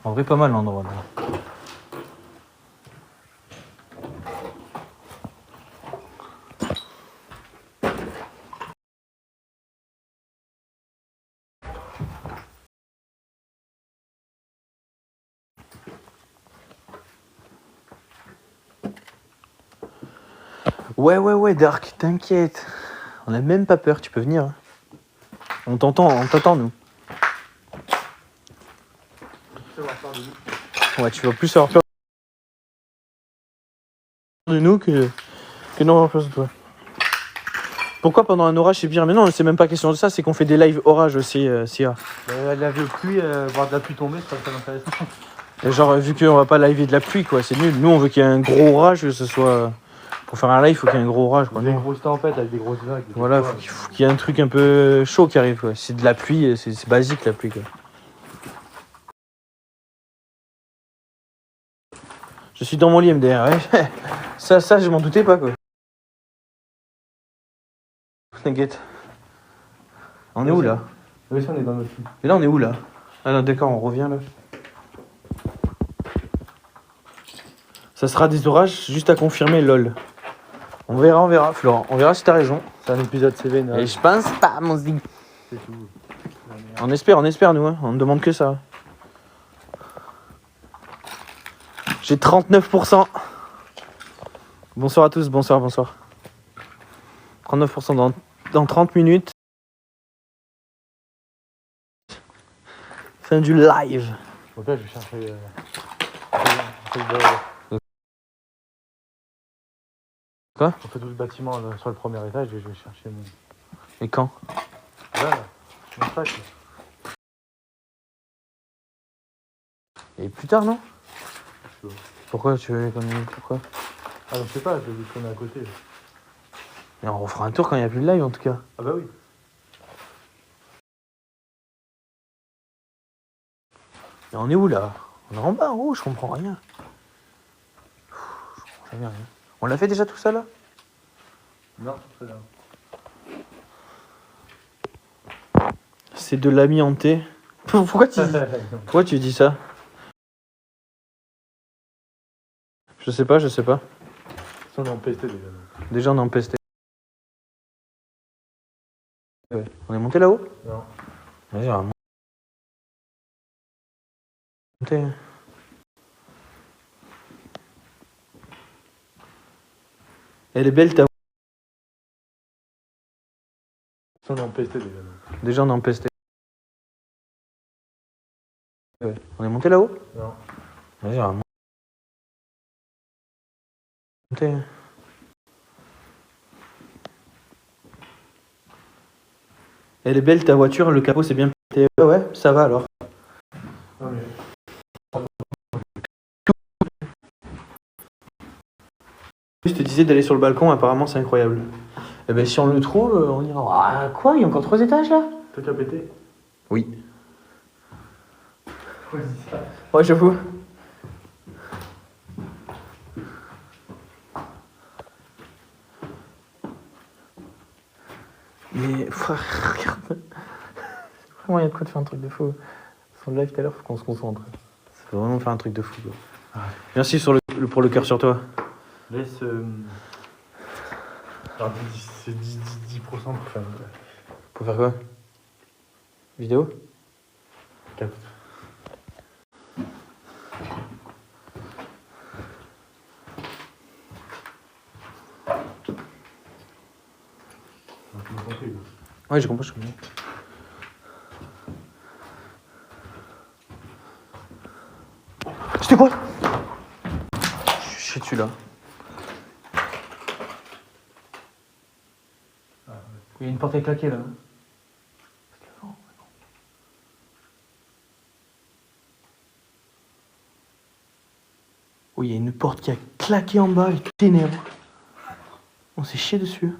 En vrai, pas mal l'endroit là. Ouais, Dark, t'inquiète. On a même pas peur, tu peux venir. Hein. On t'entend, nous. Ouais, tu vas plus avoir peur de nous que nous avoir peur de toi. Pourquoi pendant un orage c'est pire? Mais non, c'est même pas question de ça, c'est qu'on fait des lives orage aussi, Sia. La pluie, voir de la pluie tomber, c'est pas très intéressant. Et genre, vu qu'on va pas liver de la pluie, quoi, c'est nul. Nous, on veut qu'il y ait un gros orage, que ce soit. Pour faire un live, il faut qu'il y ait un gros orage, quoi. Des grosses tempêtes avec des grosses vagues. Voilà, faut qu'il y ait un truc un peu chaud qui arrive, quoi. C'est de la pluie, c'est basique la pluie, quoi. Je suis dans mon lit MDR, ouais. ça, je m'en doutais pas, quoi. T'inquiète. On est où, là? Oui, ça, on est dans notre lit. Mais là, on est où, là? Ah non, d'accord, on revient, là. Ça sera des orages, juste à confirmer, lol. On verra, Florent. On verra si t'as raison. C'est un épisode CV, Et je pense pas, mon zing. c'est tout. On espère, nous, hein. On ne demande que ça. J'ai 39%. Bonsoir à tous, bonsoir. 39% dans 30 minutes. Fin du live. Donc là, je vais chercher. Quoi? On fait tout le bâtiment là, sur le premier étage et je vais chercher mon. Et quand? Là, mon sac. Et plus tard, non? Je sais pas. Pourquoi tu veux pourquoi? Ah, je sais pas, je vais tourner à côté. Et on refera un tour quand il n'y a plus de live, en tout cas. Ah, bah oui. Et on est où, là? On est en bas, en haut, je comprends rien. Je comprends jamais rien. On l'a fait déjà tout ça, là? Non, très bien. C'est de l'amianté. Pourquoi tu dis ça? Je sais pas. On est en pesté déjà. Déjà, on est en pesté. Ouais. On est monté là-haut? Non. Vas-y, on va monter. Elle est belle ta. On est en pesté déjà. Déjà, on est en pesté. Ouais. On est monté là-haut? Non. Vas-y, on va monter. Elle est belle ta voiture, le capot c'est bien pété. Ouais, ça va alors. Non, mais... Je te disais d'aller sur le balcon, apparemment c'est incroyable. Eh ben si on le trouve, on ira. Ah quoi? Il y a encore 3 étages là? Toi qui as pété? Oui. Ouais, c'est ça. Ouais, j'avoue. Mais frère, regarde. Vraiment, il y a de quoi de faire un truc de fou. Sur le live tout à l'heure, faut qu'on se concentre. Ça faut vraiment faire un truc de fou. Quoi. Ah. Merci pour le cœur sur toi. Laisse. Alors, c'est 10% pour faire. Pour faire quoi? Vidéo? 4. Ouais, j'ai compris. quoi? Je suis dessus là. Il y a une porte à claquer là. Oui, il y a une porte qui a claqué en bas et tout ténèbres. On s'est chié dessus.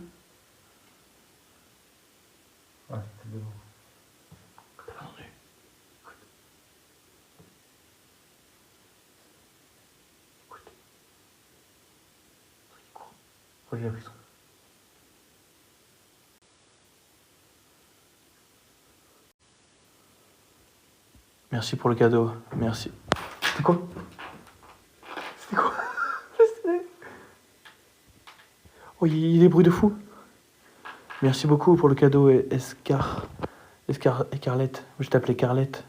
Ouais, c'était devant. T'as pas entendu? Écoute. Écoute. Il court. Oh, j'ai la prison. Merci pour le cadeau. Merci. C'était quoi? C'était quoi? Oh, il y a des bruits de fou. Merci beaucoup pour le cadeau, Carlette. Je t'appelais Carlette.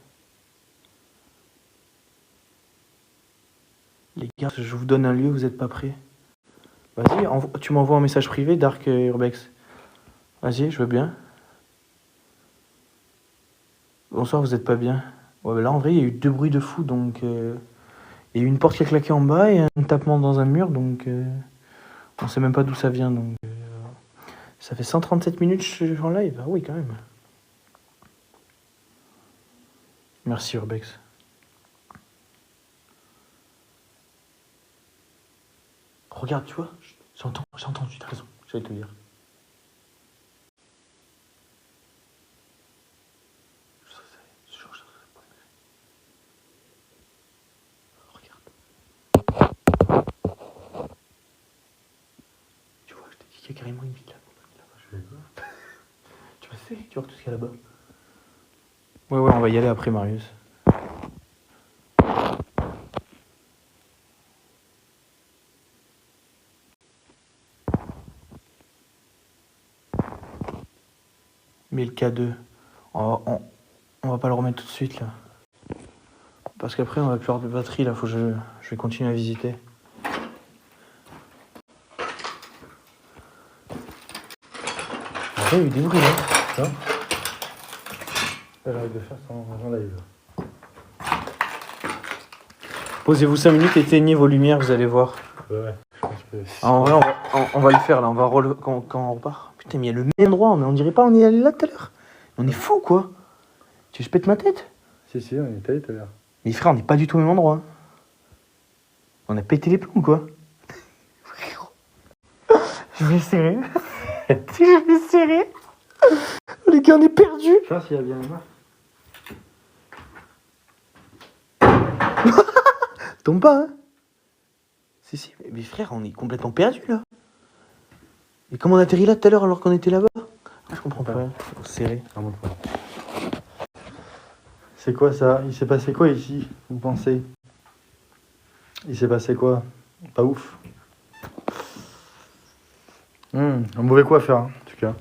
Les gars, je vous donne un lieu, vous êtes pas prêts? Vas-y, tu m'envoies un message privé, Dark Urbex. Vas-y, je veux bien. Bonsoir, vous êtes pas bien? Ouais, bah là, en vrai, il y a eu 2 bruits de fou, donc... Il y a eu une porte qui a claqué en bas et un tapement dans un mur, donc... On sait même pas d'où ça vient, donc... Ça fait 137 minutes que je suis en live. Ah oui, quand même. Merci, Urbex. Regarde, tu vois, j'ai entendu, t'as raison, j'allais te dire. Regarde. Tu vois, je t'ai dit qu'il y a carrément une ville là. Je fais quoi? Tu vas essayer, tu vois tout ce qu'il y a là-bas. Ouais, on va y aller après, Marius. Mais le K2, on va pas le remettre tout de suite là. Parce qu'après on va plus avoir de batterie là, faut que je vais continuer à visiter. Après il y a eu des bruits là. Ça j'arrive de faire sans live. Posez-vous 5 minutes, éteignez vos lumières, vous allez voir. Ouais, je pense que... En vrai on va le faire là, quand on repart. Putain mais il y a le même endroit, mais on dirait pas on est allé là tout à l'heure. On est fou quoi. Tu veux que je pète ma tête? Si, on est allé tout à l'heure. Mais frère, on n'est pas du tout au même endroit. On a pété les plombs, quoi. Je vais serrer. Je vais serrer. Les gars, on est perdus. Je pense qu'il y a bien là. Tombe pas, hein. Si. Mais frère, on est complètement perdus, là. Et comment on a atterri là tout à l'heure alors qu'on était là-bas? Je comprends pas. On s'est serré. C'est quoi ça? Il s'est passé quoi ici, vous pensez? Il s'est passé quoi? Pas ouf. Un mauvais coiffeur, hein, en tout cas.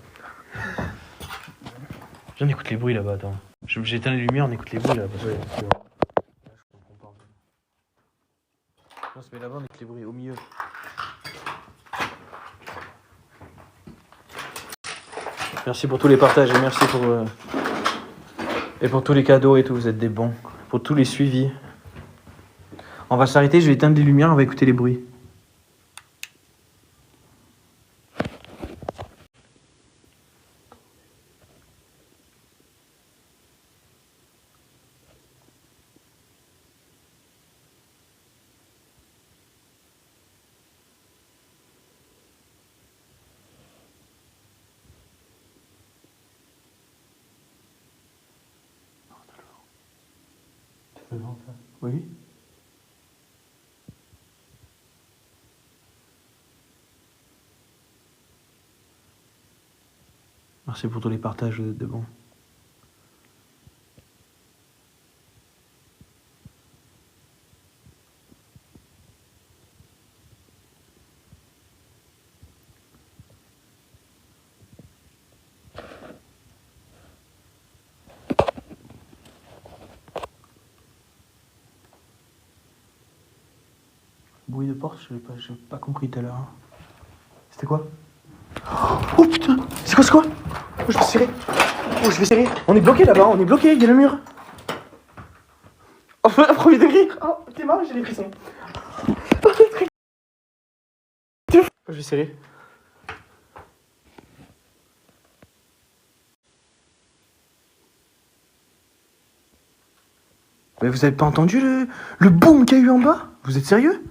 Viens, on écoute les bruits là-bas, attends. J'éteins les lumières, on écoute les bruits là-bas. Oui, c'est bon. Je comprends pas. On se met là-bas, on écoute les bruits, au milieu. Merci pour tous les partages et merci pour tous les cadeaux et tout, vous êtes des bons. Pour tous les suivis. On va s'arrêter, je vais éteindre les lumières, on va écouter les bruits. C'est devant ça. Oui. Merci pour tous les partages, vous êtes de bons. Bruit de porte, je n'ai pas compris tout à l'heure. C'était quoi? Oh putain! C'est quoi? Oh, je vais serrer. On est bloqué là-bas, il y a le mur. Oh, Premier degré. Oh, t'es marre, j'ai des frissons. Je vais serrer. Mais vous avez pas entendu le boom qu'il y a eu en bas? Vous êtes sérieux?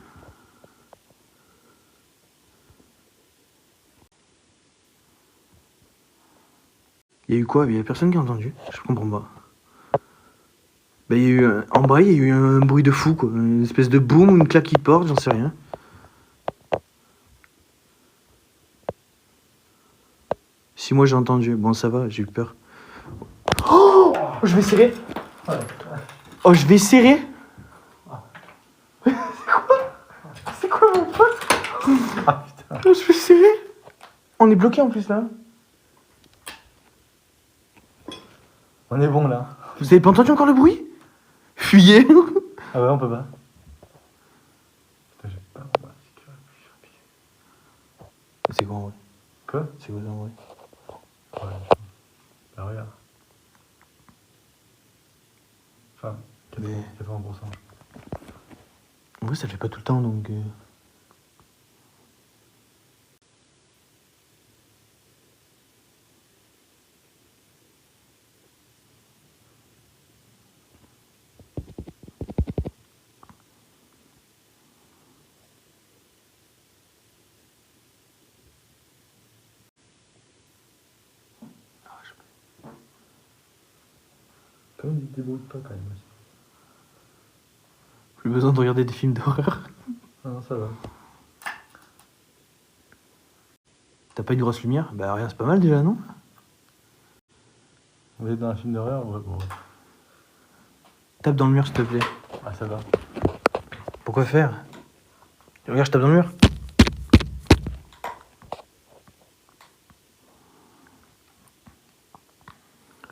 Il y a eu quoi? Il y a personne qui a entendu. Je comprends pas. Bah, il y a eu en bas, il y a eu un bruit de fou, quoi. Une espèce de boom ou une claque qui porte, j'en sais rien. Si moi j'ai entendu, bon ça va, j'ai eu peur. Oh, je vais serrer. Oh, je vais serrer. C'est quoi mon pote? Ah putain. Oh, je vais serrer. On est bloqué en plus là. On est bon là. Vous avez pas entendu encore le bruit? Fuyez. Ah ouais, on peut pas. Putain, j'ai peur. C'est quoi en vrai? Quoi? C'est quoi ça en vrai? Ouais. Bah regarde. Enfin, 80%. En vrai ça le fait pas tout le temps donc... Comme il débrouille pas quand même aussi. Plus besoin de regarder des films d'horreur. Ah non, ça va. T'as pas une grosse lumière? Bah rien, c'est pas mal déjà, non? Vous êtes dans un film d'horreur? Ouais, bon. Tape dans le mur s'il te plaît. Ah, ça va. Pourquoi faire? Regarde, je tape dans le mur.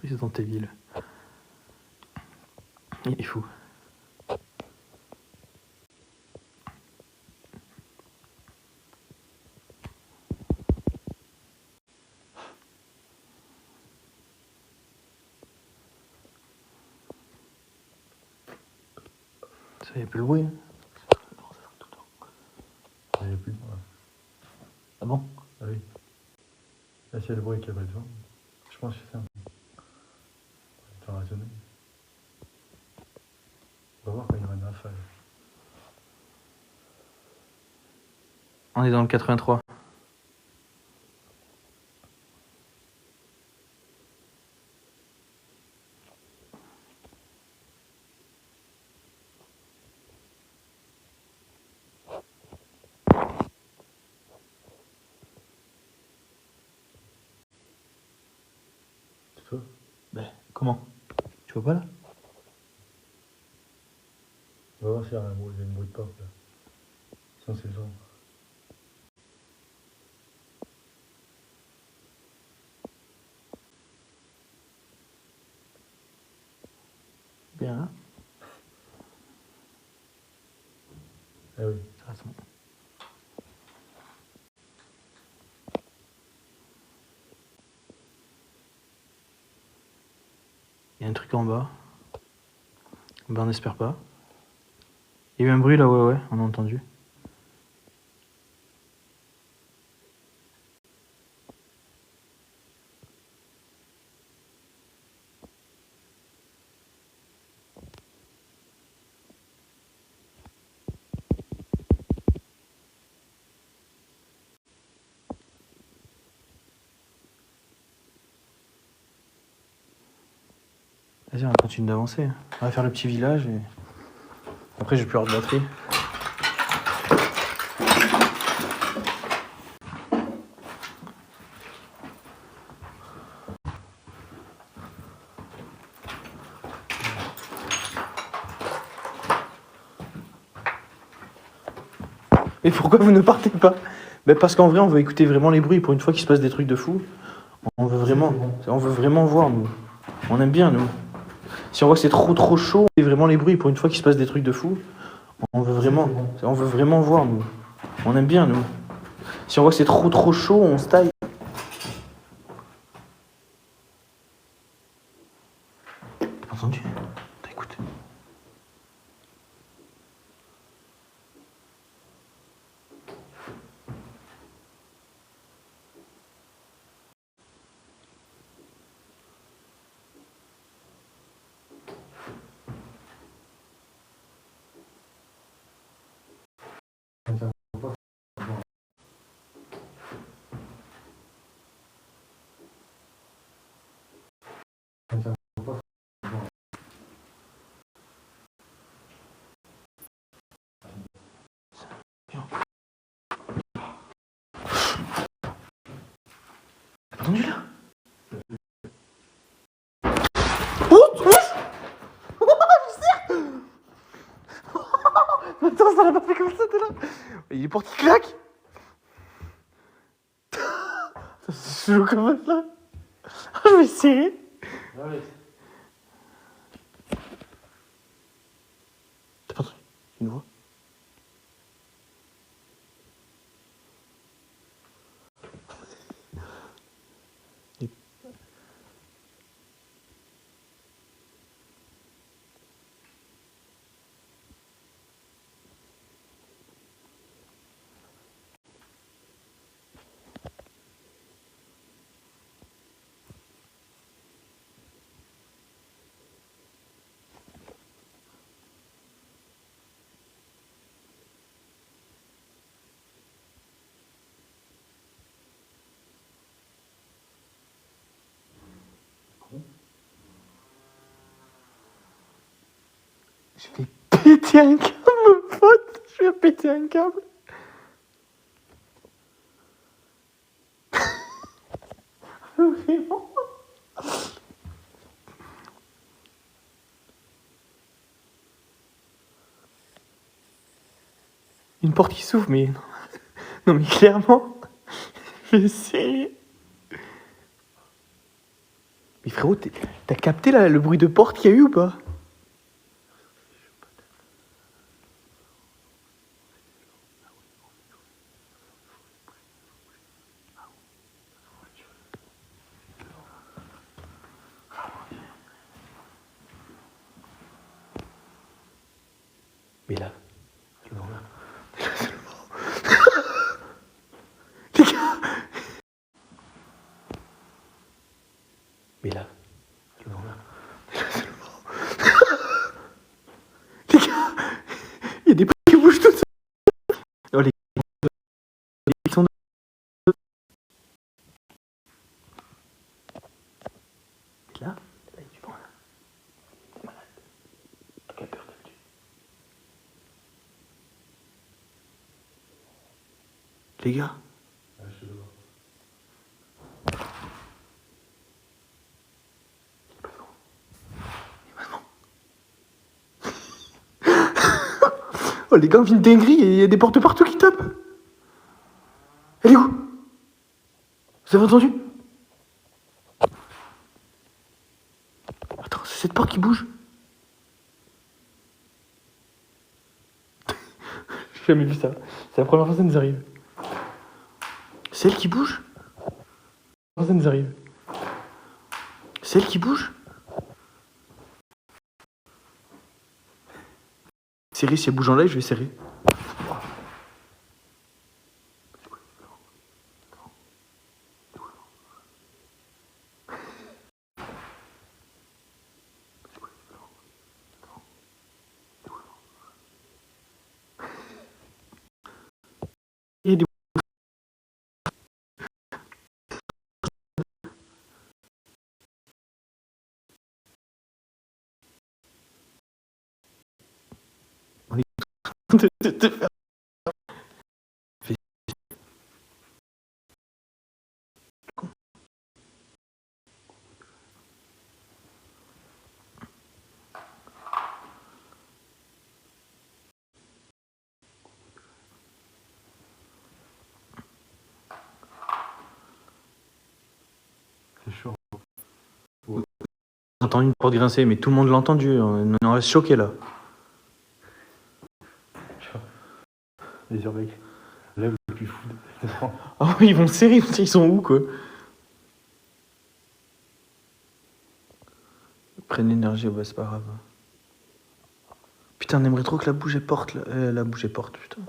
C'est dans tes villes. Il est fou. Ça y a plus le bruit. Hein. Il n'y a plus de moi. Ah bon? Ah oui. Là, s'il y a le bruit qu'il n'y a pas de vent, je pense que c'est ça. C'est raisonné. On va voir quand il y aura une rafale. On est dans le 83. C'est toi? Ben, comment? Tu vois pas là? On va voir s'il y a un bruit, il y a une bruit de porte là. Sinon c'est le vent. Bien là. Ah oui. Attends. Il y a un truc en bas. Ben on espère pas. Il y a eu un bruit là, ouais, on a entendu. Vas-y, on va continuer d'avancer. On va faire le petit village et... Après, j'ai plus avoir de batterie. Et pourquoi vous ne partez pas? Ben parce qu'en vrai, on veut écouter vraiment les bruits. Pour une fois qu'il se passe des trucs de fou, on veut vraiment voir, nous. On aime bien, nous. Si on voit que c'est trop chaud, on fait vraiment les bruits. Pour une fois qu'il se passe des trucs de fou, on veut vraiment voir, nous. On aime bien, nous. Si on voit que c'est trop chaud, on se taille. T'as entendu? T'as écouté? entendu là? Oh, attends, ça l'a pas fait comme ça, t'es là. Il est porté qui claque. C'est chaud comme ça là. Je vais essayer. Ouais. T'as pas entendu une voix? Je vais péter un câble, mon pote. Je vais péter un câble. Vraiment. Une porte qui s'ouvre, mais non. Non, mais clairement. Je vais essayer. Mais frérot, t'as capté là, le bruit de porte qu'il y a eu ou pas? Mais là, c'est le moment là. C'est le moment. Les gars. Mais là, c'est le moment là. C'est le moment. Les gars, il y a des portes qui bougent toutes seules. Oh les gars, ils sont là. Là, il y a du vent là. T'es malade. T'as peur d'habitude. Les gars. Oh les gars, on vit une dinguerie et il y a des portes partout qui tapent. Elle est où? Vous avez entendu? Attends, c'est cette porte qui bouge. J'ai jamais vu ça. C'est la première fois que ça nous arrive. C'est elle qui bouge? Ça nous arrive. C'est elle qui bouge? Serrer, si elle bouge en live, je vais serrer. Il y a des... On est en train de faire... C'est chaud. J'entends une porte grincer, mais tout le monde l'a entendu. On en reste choqué là. Les urbex. Lève le plus fou. Ah oui, ils vont serrer, ils sont où quoi? Prennent l'énergie, bah c'est pas grave. Putain, on aimerait trop que la bouge et porte. La bouge et porte, putain.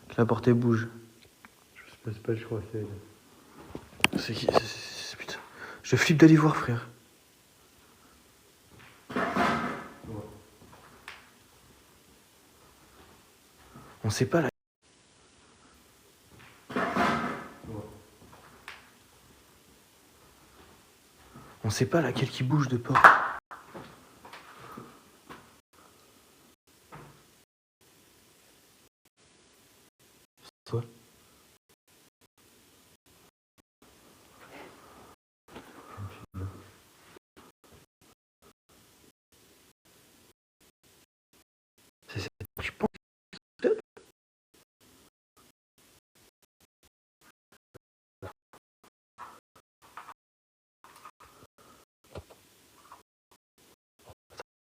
Que la porte et bouge. Je sais pas le choix, c'est. C'est qui? Putain. Je flippe d'aller voir, frère. On sait pas là. On sait pas laquelle qui bouge de porte. Toi.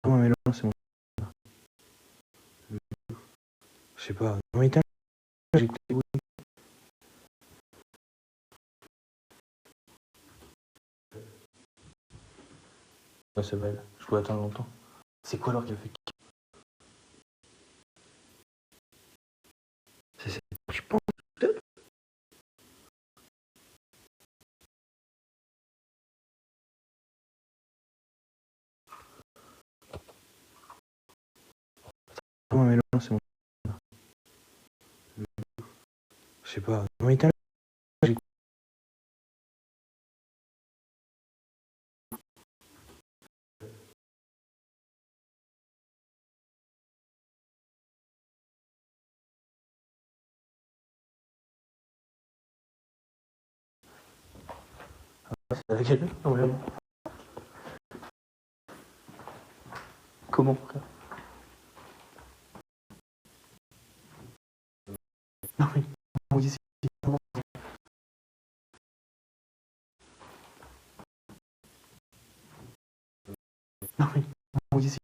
Ouais, mais là, c'est bon. Je sais pas. Non, mais j'ai écouté les bruits. Ouais, c'est vrai. Je pouvais attendre longtemps. C'est quoi alors qui a fait? Je pense. Ouais, mais là, c'est bon. Je sais pas. Non, mais j'ai écouté. C'est à laquelle heure? Non, mais... Comment, frère? Non, mais on dit c'est... Non, mais on dit c'est...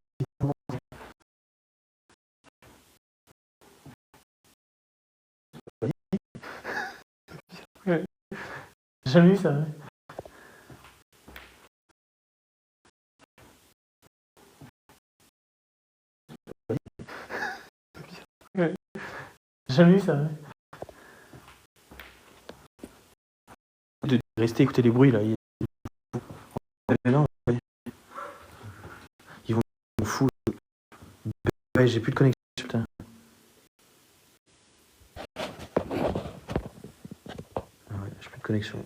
Ouais. J'ai jamais vu ça, ouais. Ouais. J'ai jamais vu ça, ouais. De rester écouter les bruits, là. Non, ouais. Ils vont fou. Ouais, j'ai plus de connexion, putain. Ah ouais, j'ai plus de connexion.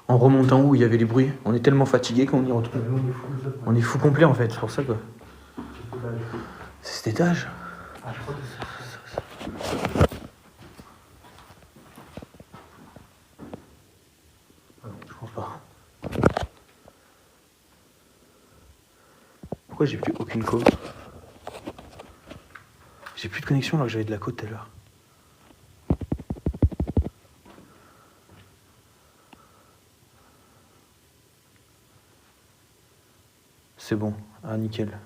En remontant où il y avait les bruits, on est tellement fatigué qu'on y retrouve. On est fou complet en fait, c'est pour ça quoi. C'est cet étage. Ah, je crois que c'est ça. Je pense pas. Pourquoi j'ai plus aucune côte? J'ai plus de connexion alors que j'avais de la côte tout à l'heure. C'est bon, ah nickel.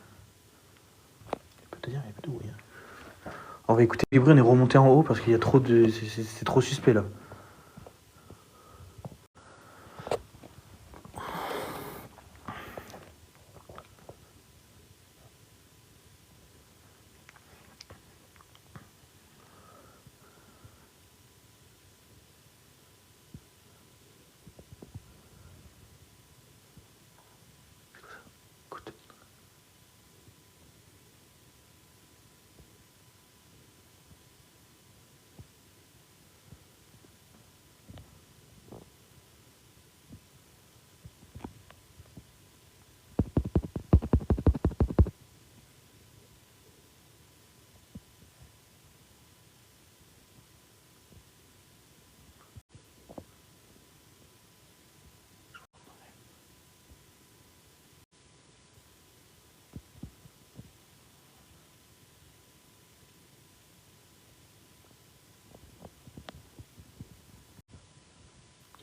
Il y a pas de bruit. Hein. On va écouter les bruits, on est remonté en haut parce qu'il y a trop de. C'est trop suspect là. Écoute.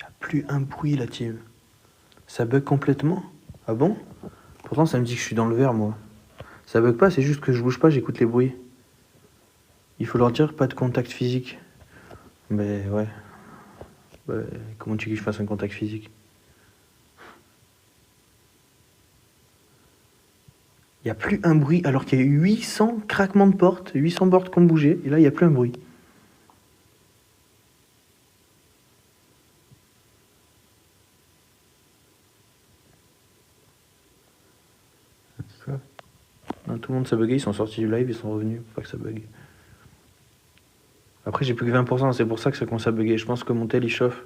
Il n'y a plus un bruit la team. Ça bug complètement. Ah bon? Pourtant ça me dit que je suis dans le vert moi. Ça bug pas, c'est juste que je bouge pas, j'écoute les bruits. Il faut leur dire pas de contact physique. Mais ouais. Bah, comment tu veux que je fasse un contact physique? Il n'y a plus un bruit alors qu'il y a eu 800 craquements de portes, 800 portes qui ont bougé, et là il n'y a plus un bruit. Non, tout le monde s'est bugué, ils sont sortis du live, ils sont revenus pour pas que ça bug. Après j'ai plus que 20%, c'est pour ça que ça commence à bugger. Je pense que mon tel il chauffe.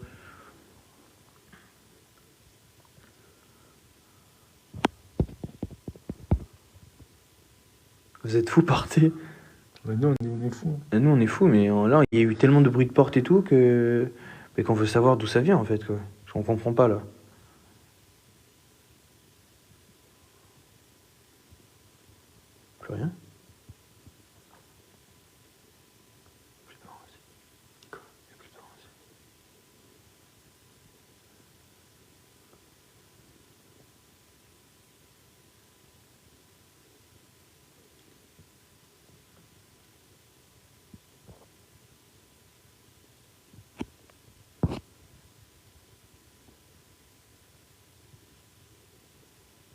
Vous êtes fous, partez. Mais nous, on est fous. Nous on est fous, mais là il y a eu tellement de bruit de porte et tout que. Mais qu'on veut savoir d'où ça vient en fait quoi. On comprend pas là. Plus rien. Plus de vent aussi. Quoi? Il y a plus de vent aussi.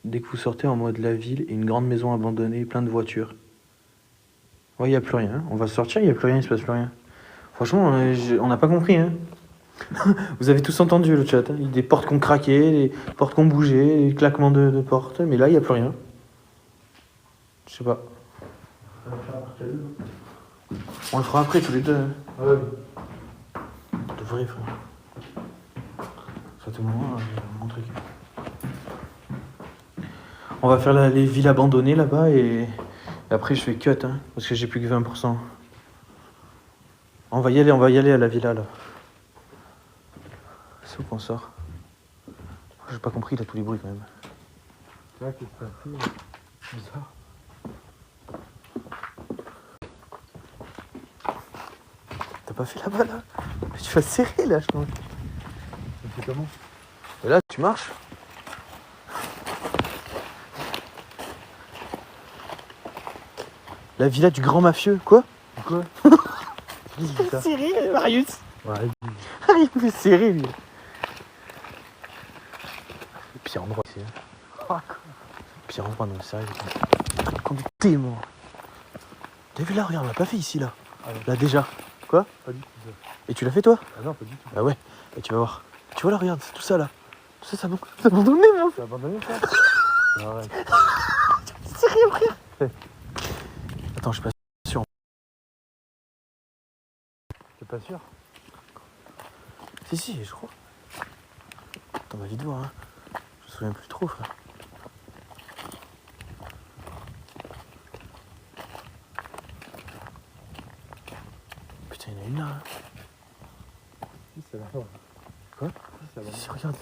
Dès que vous sortez en mode la ville et une grande maison abandonnée, plein de voitures. Ouais, il n'y a plus rien. On va sortir, il n'y a plus rien, il se passe plus rien. Franchement, on n'a pas compris. Hein. Vous avez tous entendu le chat. Hein. Des portes qui ont craqué, des portes qui ont bougé, des claquements de portes. Mais là, il n'y a plus rien. Je sais pas. On le fera après tous les deux. Hein. Ouais. De vrai, frère. Ça, tout le moment, mon truc. On va faire les villes abandonnées là-bas et après je fais cut hein, parce que j'ai plus que 20%. On va y aller à la villa là. C'est où qu'on sort? J'ai pas compris, il a tous les bruits quand même. Là, qu'est-ce que ça fait? On sort. T'as pas fait là-bas là? Mais tu vas te serrer là, je crois. Ça fait comment? Et là, tu marches. La villa du grand mafieux, quoi? Quoi? Serré, Marius. Ouais, Il me fait serrer lui. Le pire endroit ici. Hein. Pire endroit, non, sérieux. Comme t'es mort. T'as vu là, regarde, on l'a pas fait ici là. Ah ouais. Là déjà. Quoi? Pas du tout ça. Et tu l'as fait toi? Ah non, pas du tout. Bah ouais, et tu vas voir. Tu vois là, regarde, c'est tout ça là. Tout ça, ça m'a abandonné, moi. T'as abandonné ça? Arrête. C'est rien, frère. Attends, je suis pas sûr. T'es pas sûr? Si, je crois. Dans ma vidéo, hein. Je me souviens plus trop, frère. Putain, il y en a une là. Hein. Si, c'est là. Quoi? Si, c'est là. Si, regarde.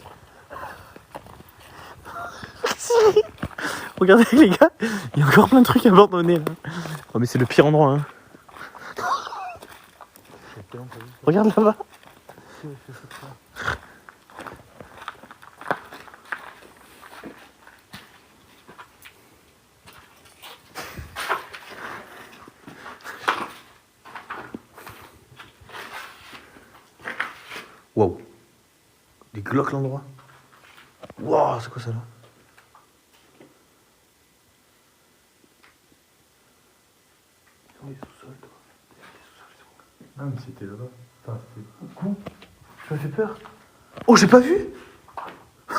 Regardez les gars, il y a encore plein de trucs abandonnés là. Oh mais c'est le pire endroit hein. Regarde là-bas. Wow. Des glauques l'endroit. Wow, c'est quoi ça là? Ah, mais c'était là-bas. Enfin, c'était con. Tu m'as fait peur. Oh, j'ai pas vu.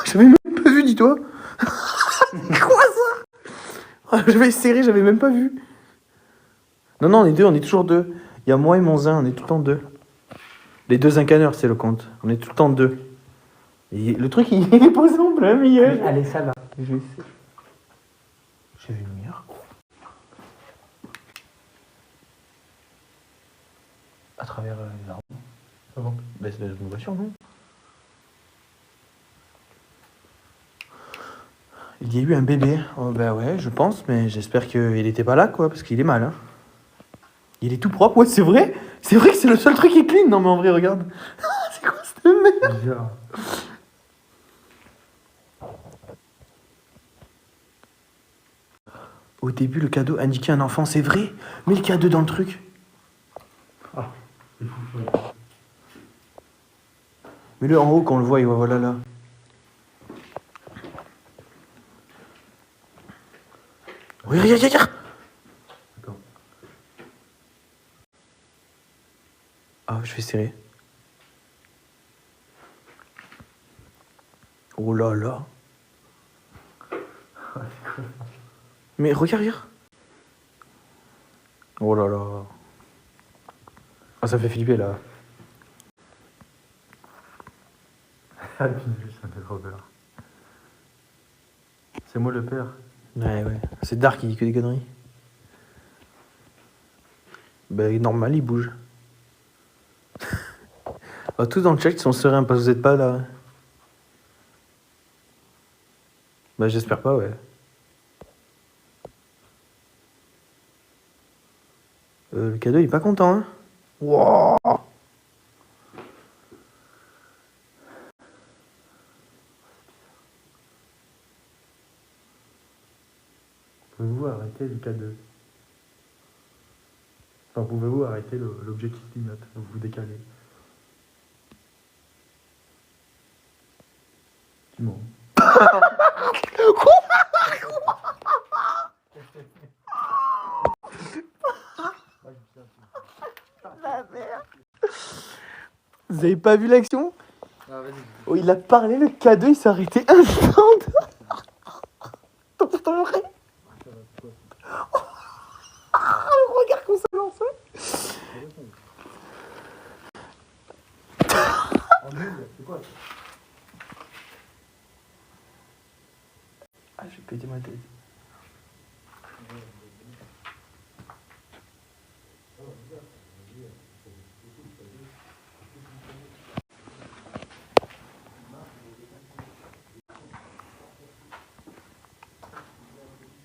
J'avais même pas vu, dis-toi. Quoi ça? Oh, j'avais serré, j'avais même pas vu. Non, on est deux, on est toujours deux. Il y a moi et mon zin, on est tout le temps deux. Les deux incaneurs, c'est le compte. On est tout le temps deux. Et le truc, il est posé en plein milieu. Allez, ça là. J'ai vu une lumière. À travers les arbres. Ah bon? Bah, c'est une voiture, non? Il y a eu un bébé. Oh, bah ouais, je pense, mais j'espère qu'il était pas là, quoi, parce qu'il est mal. Hein. Il est tout propre, ouais, c'est vrai. C'est vrai que c'est le seul truc qui est clean. Non, mais en vrai, regarde. C'est quoi cette merde? Bizarre. Au début, le cadeau indiquait un enfant, c'est vrai. Mais le cadeau dans le truc. Ah, c'est fou. Ouais. Mais le en haut, quand on le voit, il voit, voilà là. Oui, regarde. D'accord. Ah, je vais serrer. Oh là là. Mais regarde. Oh là là. Ah, ça fait flipper là. Ah, puis ça me fait trop peur. C'est moi le père. Ouais. C'est Dark qui dit que des conneries. Bah, normal, il bouge. Ah, tous dans le chat, ils sont sereins parce que vous êtes pas là. Bah, j'espère pas, ouais. Le cadeau, il est pas content, hein. Wouah. Pouvez-vous arrêter le cadeau? Enfin, pouvez-vous arrêter l'objet qui clignote? Vous vous décalez. Dis-moi. Vous avez pas vu l'action? Ah, vas-y. Oh, il a parlé, le K2, il s'est arrêté instant. T'entends vrai? Regarde qu'on se lance. Ah, j'ai pété ma tête.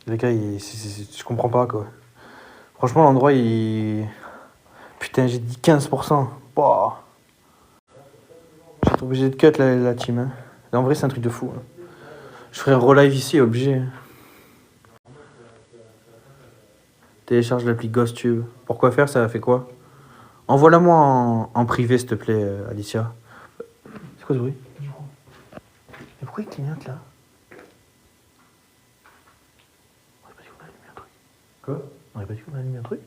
Les gars, je comprends pas quoi. Franchement, l'endroit, il. Putain, j'ai dit 15%. Bah. Je vais être obligé de cut la team. Hein. Là, en vrai, c'est un truc de fou. Hein. Je ferai un relive ici, obligé. Télécharge l'appli GhostTube. Pourquoi faire ça? Fait quoi? Envoie-la moi en privé, s'il te plaît, Alicia. C'est quoi ce bruit? Mais pourquoi il clignote là? On aurait pas dit qu'on allumait un truc. Quoi? On aurait pas dit qu'on allumait un truc?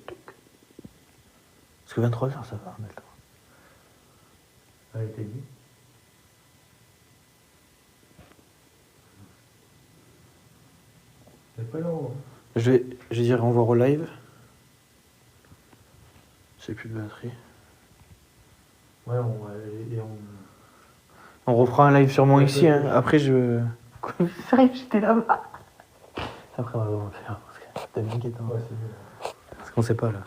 Parce que 23h, ça va, on a le temps. Ça a été dit. C'est pas long. Je vais dire envoie au live. J'ai plus de batterie. Ouais, On reprend un live sûrement ici. Hein. Après, je. Sérieux, j'étais là-bas. Après, on va vraiment le faire. Parce que t'as bien inquiétant. Ouais, c'est mieux. Parce qu'on sait pas là.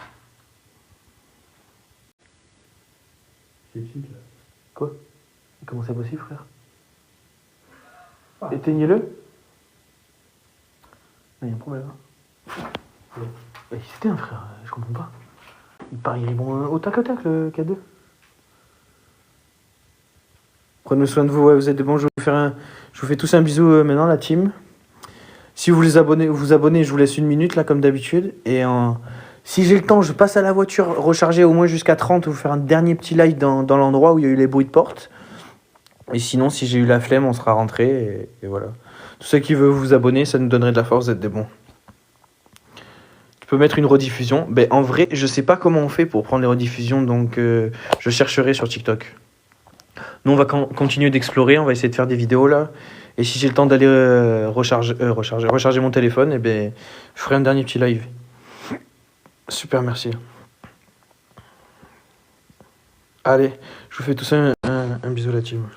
C'est cheat là. Quoi? Comment c'est possible, frère? Ah. Éteignez-le. Il y a un problème. Ouais. C'était un frère, je comprends pas. Il paraît bon au tac le K2. Prenez soin de vous, ouais, vous êtes de bons. Je vous fais tous un bisou maintenant, la team. Si vous vous abonnez, je vous laisse une minute là comme d'habitude. Et si j'ai le temps, je passe à la voiture recharger au moins jusqu'à 30, vous faire un dernier petit live dans l'endroit où il y a eu les bruits de porte. Et sinon, si j'ai eu la flemme, on sera rentré et voilà. Tous ceux qui veulent vous abonner, ça nous donnerait de la force d'être des bons. Tu peux mettre une rediffusion. Ben, en vrai, je sais pas comment on fait pour prendre les rediffusions, donc je chercherai sur TikTok. Nous, on va continuer d'explorer, on va essayer de faire des vidéos là. Et si j'ai le temps d'aller recharger mon téléphone, et ben, je ferai un dernier petit live. Super, merci. Allez, je vous fais tous un bisou la team.